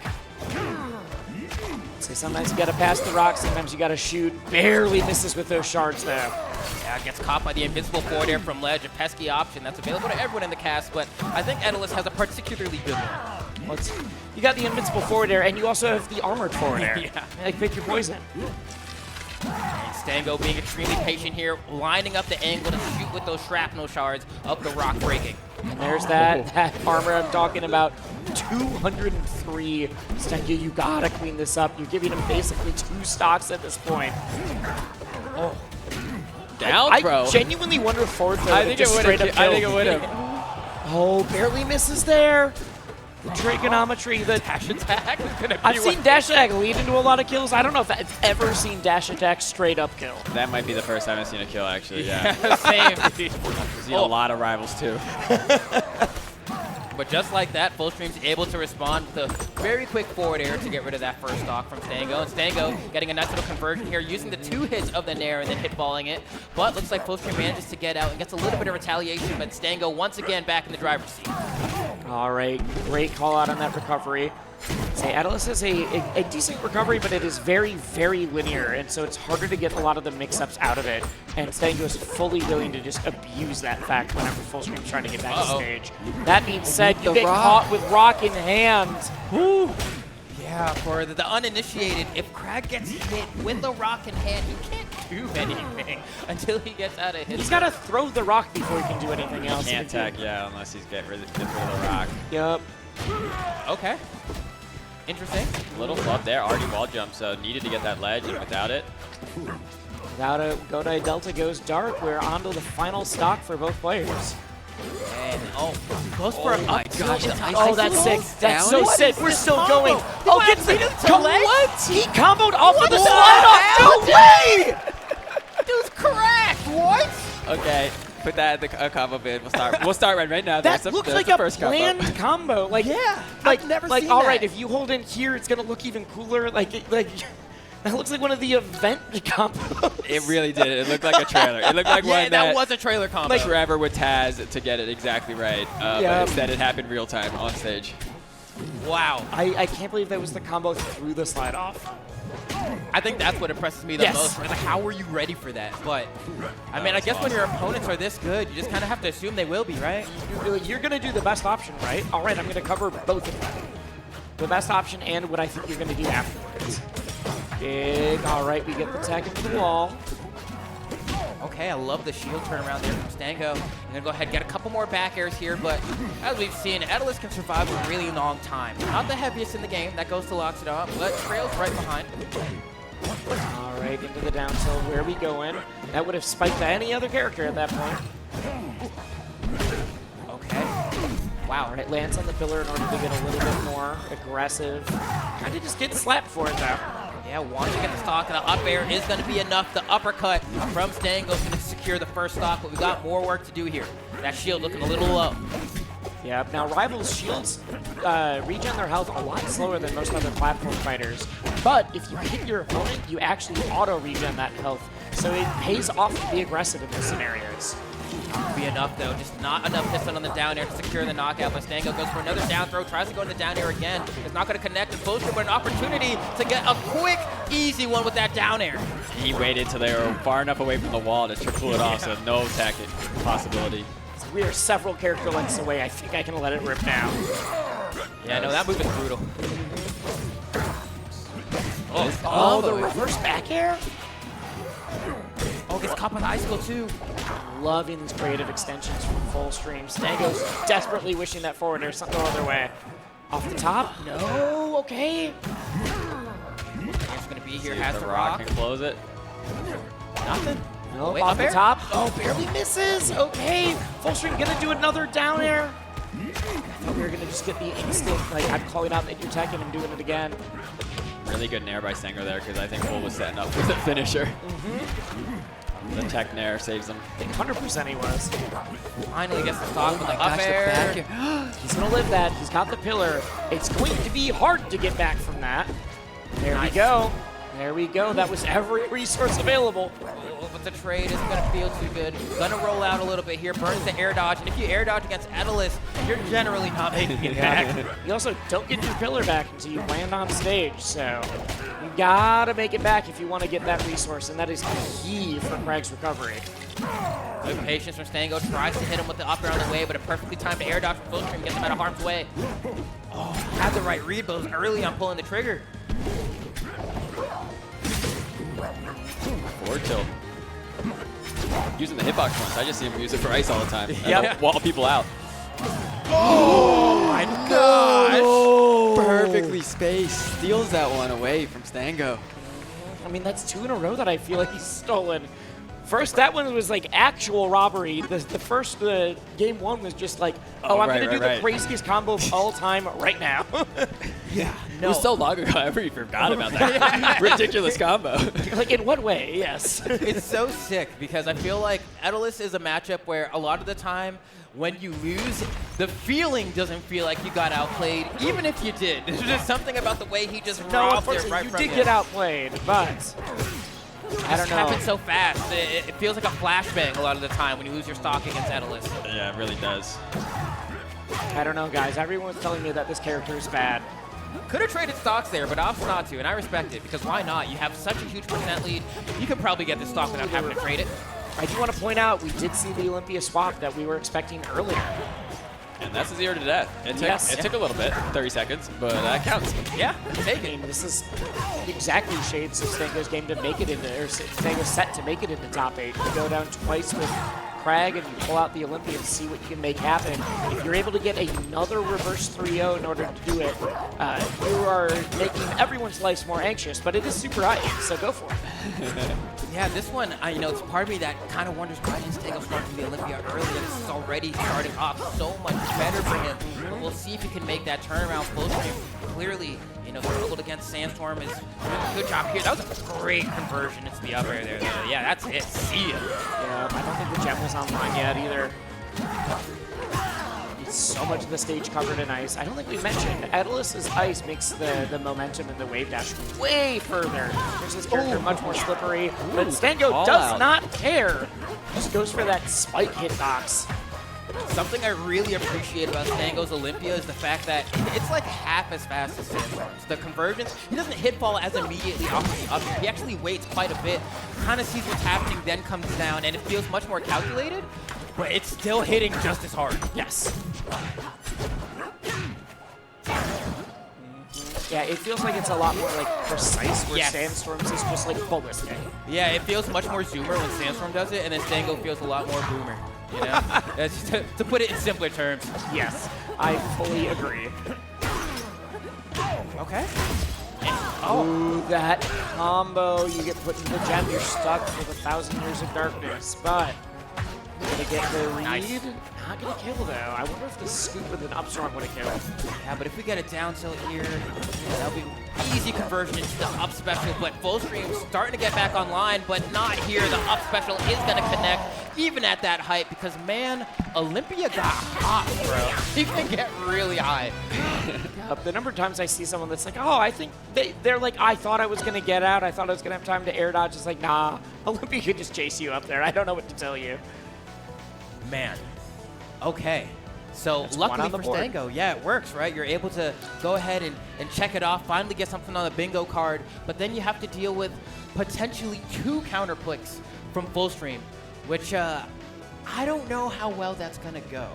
So sometimes you gotta pass the rock, sometimes you gotta shoot. Barely misses with those shards there. Yeah, gets caught by the invincible forward air from ledge, a pesky option that's available to everyone in the cast, but I think Etalus has a particularly good one. You got the invincible forward air, and you also have the armored forward air. Yeah. Like, pick your poison. And Stango being extremely patient here, lining up the angle to shoot with those shrapnel shards of the rock breaking. And there's that armor I'm talking about. 203. Stango, you gotta clean this up. You're giving him basically 2 stocks at this point. Oh. Down throw. I genuinely wonder if forward throw I think it would have. I think it would have. Oh, barely misses there. The trigonometry, the Dash attack is going to be I've seen dash attack lead into a lot of kills. I don't know if I've ever seen dash attack straight up kill. That might be the first time I've seen a kill, actually, yeah. Same. I've seen a lot of rivals, too. But just like that, Fullstream's able to respond with a very quick forward air to get rid of that first stock from Stango. And Stango getting a nice little conversion here, using the 2 hits of the Nair and then hitballing it. But looks like Fullstream manages to get out and gets a little bit of retaliation, but Stango once again back in the driver's seat. All right, great call out on that recovery. Say Etalus has a decent recovery, but it is very, very linear, and so it's harder to get a lot of the mix-ups out of it. And Stango is fully willing to just abuse that fact whenever Fullstream's trying to get back to stage. That being said, you get caught with rock in hand. Woo. Yeah, for the uninitiated, if Kragg gets hit with the rock in hand, he can't do anything until he gets out of his. He's got to throw the rock before he can do anything else. Can't attack, yeah, unless he's get rid of the rock. Yep. Okay. Interesting. Little flub there, already wall jump, so needed to get that ledge, and without it, Without a Godai Delta goes dark. We're on to the final stock for both players. And goes for a my up gosh, tilt the into Oh, ice that's roll? sick. That's so What sick. is We're this still combo? going. He Oh, went gets the into the leg? what? He comboed off of the the slide off. No way! Dude's correct. What? okay, put that in the combo bid. We'll start right now. That There's looks there's like the a first combo. planned combo. Like, Yeah, like, I've never like, seen all that. right, if you hold in here, it's gonna look even cooler. Like, that looks like one of the event combos. It really did. It looked like a trailer. It looked like Yeah, one that was a trailer combo. like Trevor with Taz to get it exactly right. Yeah. But instead, it happened real time on stage. Wow. I can't believe that was the combo through the slide off. I think that's what impresses me the Yes. most. Like, how were you ready for that? But, I mean, I guess when your opponents are this good, you just kind of have to assume they will be, right? You're gonna do the best option, right? All right, I'm gonna cover both of them. The best option and what I think you're gonna do afterwards. Big. All right, we get the tech into the wall. Okay, I love the shield turnaround there from Stango. I'm going to go ahead and get a couple more back airs here, but as we've seen, Etalus can survive a really long time. Not the heaviest in the game, that goes to Loxodon, but Trail's right behind. All right, into the down tilt. Where are we going? That would have spiked any other character at that point. Okay. Wow. All right, lands on the pillar in order to get a little bit more aggressive. Kind of just get slapped for it, though. Yeah, wants to get the stock, and the up air is going to be enough. The uppercut from Stango is going to secure the first stock, but we've got more work to do here. That shield looking a little low. Yeah, now Rivals shields regen their health a lot slower than most other platform fighters. But if you hit your opponent, you actually auto-regen that health. So it pays off to be aggressive in these scenarios. Be enough, though. Just not enough piston on the down air to secure the knockout, but Stango goes for another down throw, tries to go in the down air again. It's not going to connect to Fullstream, but an opportunity to get a quick, easy one with that down air. He waited till they were far enough away from the wall to pull it off, so no attack possibility. We are several character lengths away. I think I can let it rip now. Yeah, no, that move is brutal. Oh, the reverse back air? Oh, gets caught by the icicle, too. Loving these creative extensions from Fullstream. Stango's desperately wishing that forward air something other way. Off the top? No, okay. It's going to be here, See has if the the rock. can close it. Nothing. No, Wait, off up the air? top. Oh, barely misses. Okay. Fullstream gonna do another down air. I thought we were gonna just get the instant, like, I'm calling out that you're teching and doing it again. Really good nair by Stango there, because I think Full was setting up for the finisher. The tech nair saves him. I think 100% he was. Finally gets the stock with the up air. He's gonna live that. He's got the pillar. It's going to be hard to get back from that. There we go. There we go. That was every resource available. Oh, but the trade isn't going to feel too good. Going to roll out a little bit here. Burns the air dodge. And if you air dodge against Etalus, you're generally not making it back. You also don't get your pillar back until you land on stage. So you gotta make it back if you want to get that resource. And that is key for Cragg's recovery. Good patience from Stango. Tries to hit him with the up air on the way, but a perfectly timed air dodge from Fullstream gets him out of harm's way. Oh, had the right read, but it was early on pulling the trigger. Forward tilt. Using the hitbox once. I just see him use it for ice all the time. Yeah. And wall people out. Oh my gosh! Perfectly spaced. Steals that one away from Stango. I mean, that's 2 in a row that I feel like he's stolen. First, that one was like actual robbery. The first game 1 was just like, oh, I'm gonna do the craziest combo of all time right now. Yeah, It was so long ago, I already forgot about that ridiculous combo. Like, in what way? Yes. It's so sick because I feel like Etalus is a matchup where a lot of the time when you lose, the feeling doesn't feel like you got outplayed, even if you did. There's just something about the way he just No, robbed it unfortunately, right you from did get outplayed, but I don't It know. happens so fast. It feels like a flashbang a lot of the time when you lose your stock against Etalus. Yeah, it really does. I don't know, guys. Everyone's telling me that this character is bad. Could have traded stocks there, but opts not to, and I respect it, because why not? You have such a huge percent lead. You could probably get this stock without having to trade it. I do want to point out, we did see the Olympia swap that we were expecting earlier. And that's a 0 to death. It took, Yes. it took a little bit, 30 seconds, but that counts. Yeah, take I it. mean, this is exactly shades of Stango's game to make it into, or Stango's set to make it into top 8. To go down twice with Kragg and you pull out the Olympia and see what you can make happen. If you're able to get another reverse 3-0 in order to do it, you are making everyone's lives more anxious, but it is super high, so go for it. Yeah, this one, you know, it's part of me that kind of wonders why didn't Stango start from the Olympia earlier. This is already starting off so much better for him. But we'll see if he can make that turnaround. Fullstream clearly, you know, struggled against Sandstorm. Is doing a good job here. That was a great conversion into the up air there, though. Yeah, that's it. See ya. Yeah, I don't think the gem was online yet either. So much of the stage covered in ice. I don't think we mentioned Etalus' ice makes the momentum and the wave dash way further. There's this character much more slippery, but Stango does not care. Just goes for that spike hitbox. Something I really appreciate about Stango's Olympia is the fact that it's like half as fast as Sandstorm's. The conversions, he doesn't hitfall as immediately off the up air. He actually waits quite a bit, kind of sees what's happening, then comes down, and it feels much more calculated, but it's still hitting just as hard. Yes. Yeah, it feels like it's a lot more like precise, where Sandstorm's is just like ballistic. Yeah, it feels much more zoomer when Sandstorm does it, and then Stango feels a lot more boomer. You know, that's to put it in simpler terms. Yes, I fully agree. Okay. Oh, that combo! You get put into the gem, you're stuck with 1,000 years of darkness, but. Gonna get the read. Nice. Not gonna kill though. I wonder if the scoop with an upstrong would have killed. Yeah, but if we get a down tilt here, that'll be easy conversion into the up special. But Fullstream starting to get back online, but not here. The up special is gonna connect, even at that height, because man, Olympia got hot, bro. He can get really high. The number of times I see someone that's like, oh, I think they're like, I thought I was gonna get out. I thought I was gonna have time to air dodge. It's like, nah, Olympia could just chase you up there. I don't know what to tell you. Man. Okay. So That's luckily for Stango, yeah, it works, right? You're able to go ahead and check it off, finally get something on the bingo card, but then you have to deal with potentially 2 counter clicks from Fullstream, which I don't know how well that's going to go.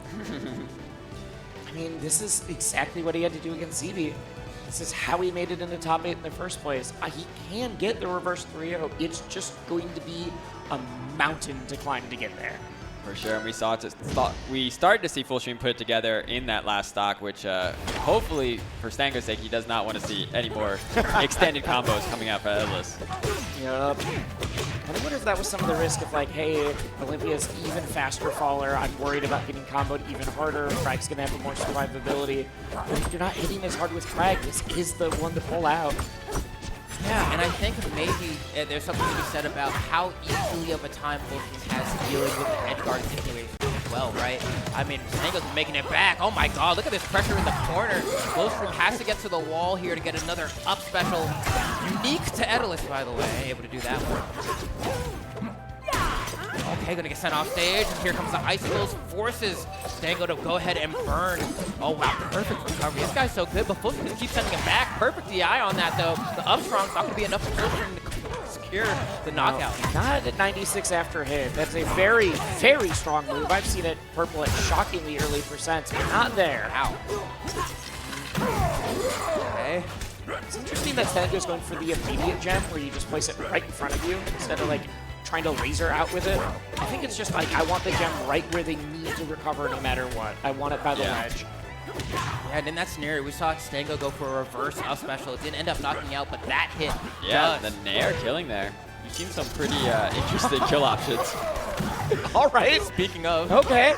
I mean, this is exactly what he had to do against Zeebee. This is how he made it into top 8 in the first place. He can get the reverse 3-0. It's just going to be a mountain to climb to get there. For sure, and we started to see Fullstream put it together in that last stock, which hopefully, for Stango's sake, he does not want to see any more extended combos coming out for Etalus. Yep. I wonder if that was some of the risk of like, hey, Olympia's even faster faller. I'm worried about getting comboed even harder. Kragg's going to have more survivability. But if you're not hitting as hard with Kragg, this is the one to pull out. Yeah, and I think maybe there's something to be said about how easily of a time Fullstream has dealing with the edge guard situation as well, right? I mean, Stango's making it back. Oh my god, look at this pressure in the corner. Fullstream has to get to the wall here to get another up special. Unique to Etalus, by the way, able to do that one. Okay, gonna get sent off stage, and here comes the icicles, forces Stango to go ahead and burn. Oh wow, perfect recovery. This guy's so good, but Fullstream just keeps sending him back. Perfect DI on that though. The up strong's not gonna be enough for Fullstream to secure the knockout. Not at 96 after hit. That's a very, very strong move. I've seen it purple at shockingly early percents, but not there. Ow. Okay. It's interesting that Stango's going for the immediate gem where you just place it right in front of you instead of like trying to laser out with it. I think it's just like, I want the gem right where they need to recover no matter what. I want it by the ledge. Yeah, and in that scenario, we saw Stango go for a reverse up special. It didn't end up knocking out, but that hit Yeah, does. the Nair killing there. You've seen some pretty interesting kill options. All right. Speaking of, Okay.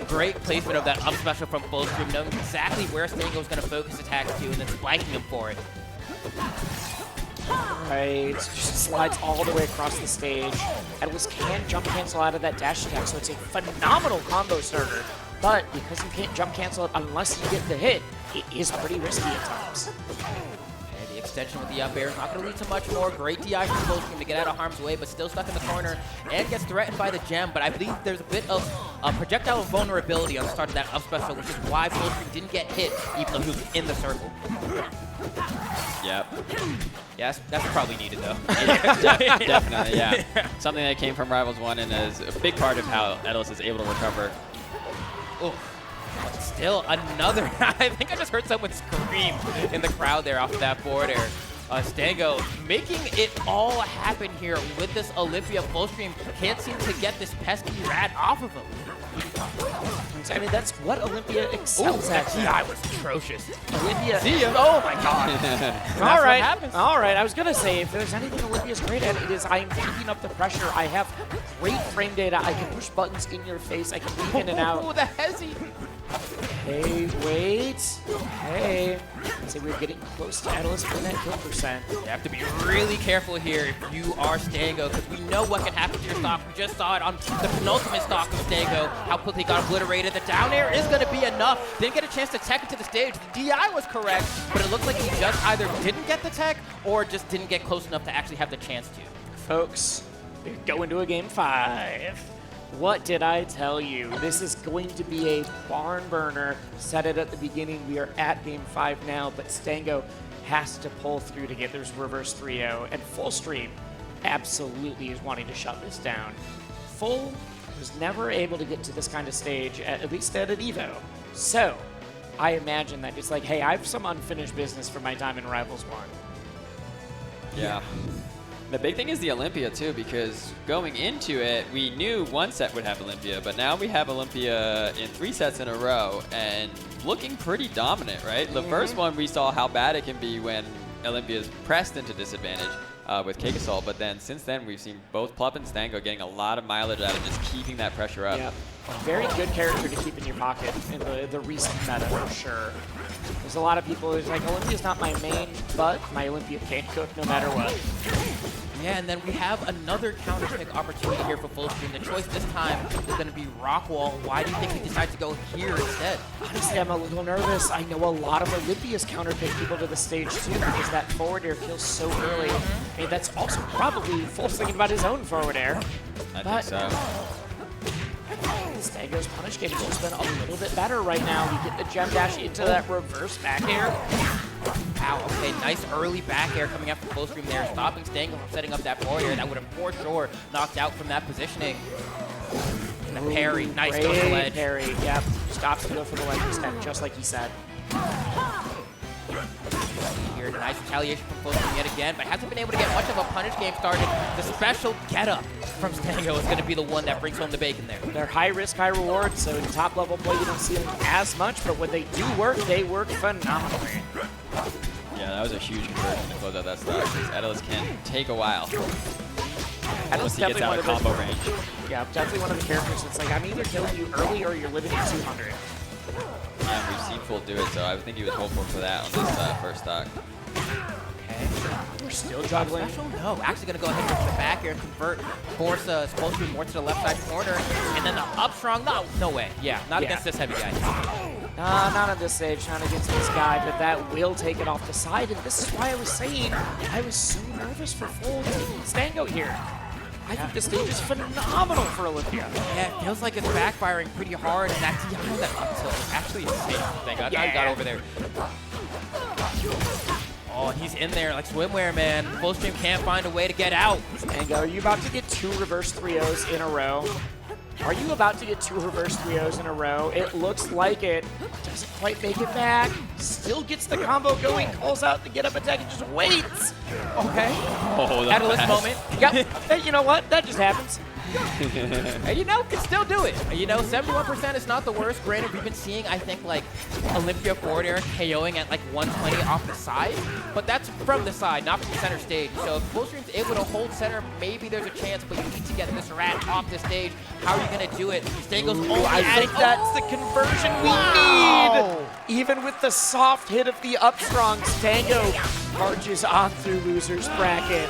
great placement of that up special from Fullstream, knowing exactly where Stango's going to focus attacks to and then spiking him for it. Right, just slides all the way across the stage. Etalus can jump cancel out of that dash attack, so it's a phenomenal combo starter. But because you can't jump cancel it unless you get the hit, it is pretty risky at times. And the extension with the up air is not going to lead to much more. Great DI from Fullstream to get out of harm's way, but still stuck in the corner and gets threatened by the gem. But I believe there's a bit of projectile vulnerability on the start of that up special, which is why Fullstream didn't get hit, even though he was in the circle. Yep. Yes, that's probably needed though. Definitely, yeah. Something that came from Rivals 1 and is a big part of how Etalus is able to recover. Oh, but still another. I think I just heard someone scream in the crowd there off of that board air. Stango making it all happen here with this Olympia Fullstream. Can't seem to get this pesky rat off of him. I mean, that's what Olympia excels at. I was atrocious. Olympia. See ya. Oh my god. All right. what happens. All right. I was going to say, if there's anything Olympia's great at, it is I'm keeping up the pressure. I have great frame data. I can push buttons in your face. I can weave in and out. Oh, the hezzy. Hey, wait. Hey. See, we're getting close to Etalus for that kill percent. You have to be really careful here if you are Stango, because we know what can happen to your stock. We just saw it on the penultimate stock of Stango, how quickly he got obliterated. The down air is going to be enough. Didn't get a chance to tech into the stage. The DI was correct, but it looks like he just either didn't get the tech or just didn't get close enough to actually have the chance to. Folks, we're going to a game 5. What did I tell you? This is going to be a barn burner. Said it at the beginning. We are at game 5 now, but Stango has to pull through to get this reverse 3-0, and Fullstream absolutely is wanting to shut this down. Full was never able to get to this kind of stage, at least at an EVO. So I imagine that it's like, hey, I have some unfinished business from my time in Rivals 1. Yeah. The big thing is the Olympia, too, because going into it, we knew one set would have Olympia, but now we have Olympia in 3 sets in a row and looking pretty dominant, right? The first one, we saw how bad it can be when Olympia is pressed into disadvantage with Cake Assault, but then since then, we've seen both Plup and Stango getting a lot of mileage out of just keeping that pressure up. Yep. Very good character to keep in your pocket in the recent meta, for sure. There's a lot of people who's like, Olympia's not my main, but my Olympia can cook no matter what. Yeah, and then we have another counter pick opportunity here for Fullstream. The choice this time is going to be Rockwall. Why do you think he decides to go here instead? Honestly, I'm a little nervous. I know a lot of Olympia's counter pick people to the stage too, because that forward air feels so early. I mean, that's also probably Full's thinking about his own forward air. I think so. Stango's punish game has just been a little bit better right now. We get the gem dash into that reverse back air. Wow, okay, nice early back air coming out from Fullstream there, stopping Stango from setting up that forward air. That would have for sure knocked out from that positioning. And a parry, nice go to the ledge. Parry, yep. Stops to go for the ledge instead, just like he said. Here, nice retaliation from Fullstream yet again, but hasn't been able to get much of a punish game started. The special get-up from Stango is going to be the one that brings home the bacon there. They're high risk, high reward, so in top level play you don't see them as much, but when they do work, they work phenomenally. Yeah, that was a huge conversion to close out that stock, because Etalus can take a while. Once he gets out of combo range. Yeah, definitely one of the characters that's like, I'm either killing you early or you're living at 200. Yeah, we've seen Full do it, so I would think he was hopeful for that on this first stock. Okay. We're still juggling. Special? No, actually going to go ahead and go to the back air and convert, force Fullstream more to the left side corner, and then the up strong, no way. Yeah, not against this heavy guy. Not at this stage, not against this guy, but that will take it off the side, and this is why I was saying I was so nervous for Full taking Stango here. I think the stage is phenomenal for Olympia. Yeah, it feels like it's backfiring pretty hard, and that DI, that up tilt is actually insane. Thank God I got over there. Oh, he's in there like swimwear, man. Fullstream can't find a way to get out. Stango, are you about to get 2 reverse 3-0s in a row? Are you about to get 2 reverse 3-0s in a row? It looks like it. Doesn't quite make it back. Still gets the combo going. Calls out the get up attack and just waits. Okay. Oh, Etalus moment. Yep. Hey, you know what? That just happens. And you know, can still do it. You know, 71% is not the worst. Granted, we've been seeing, I think, like Olympia forward air KOing at like 120 off the side, but that's from the side, not from the center stage. So if Fullstream's able to hold center, maybe there's a chance, but you need to get this rat off the stage. How are you going to do it? Stango's only I adding. think that's the conversion we need. Even with the soft hit of the up strong, Stango marches on through loser's bracket.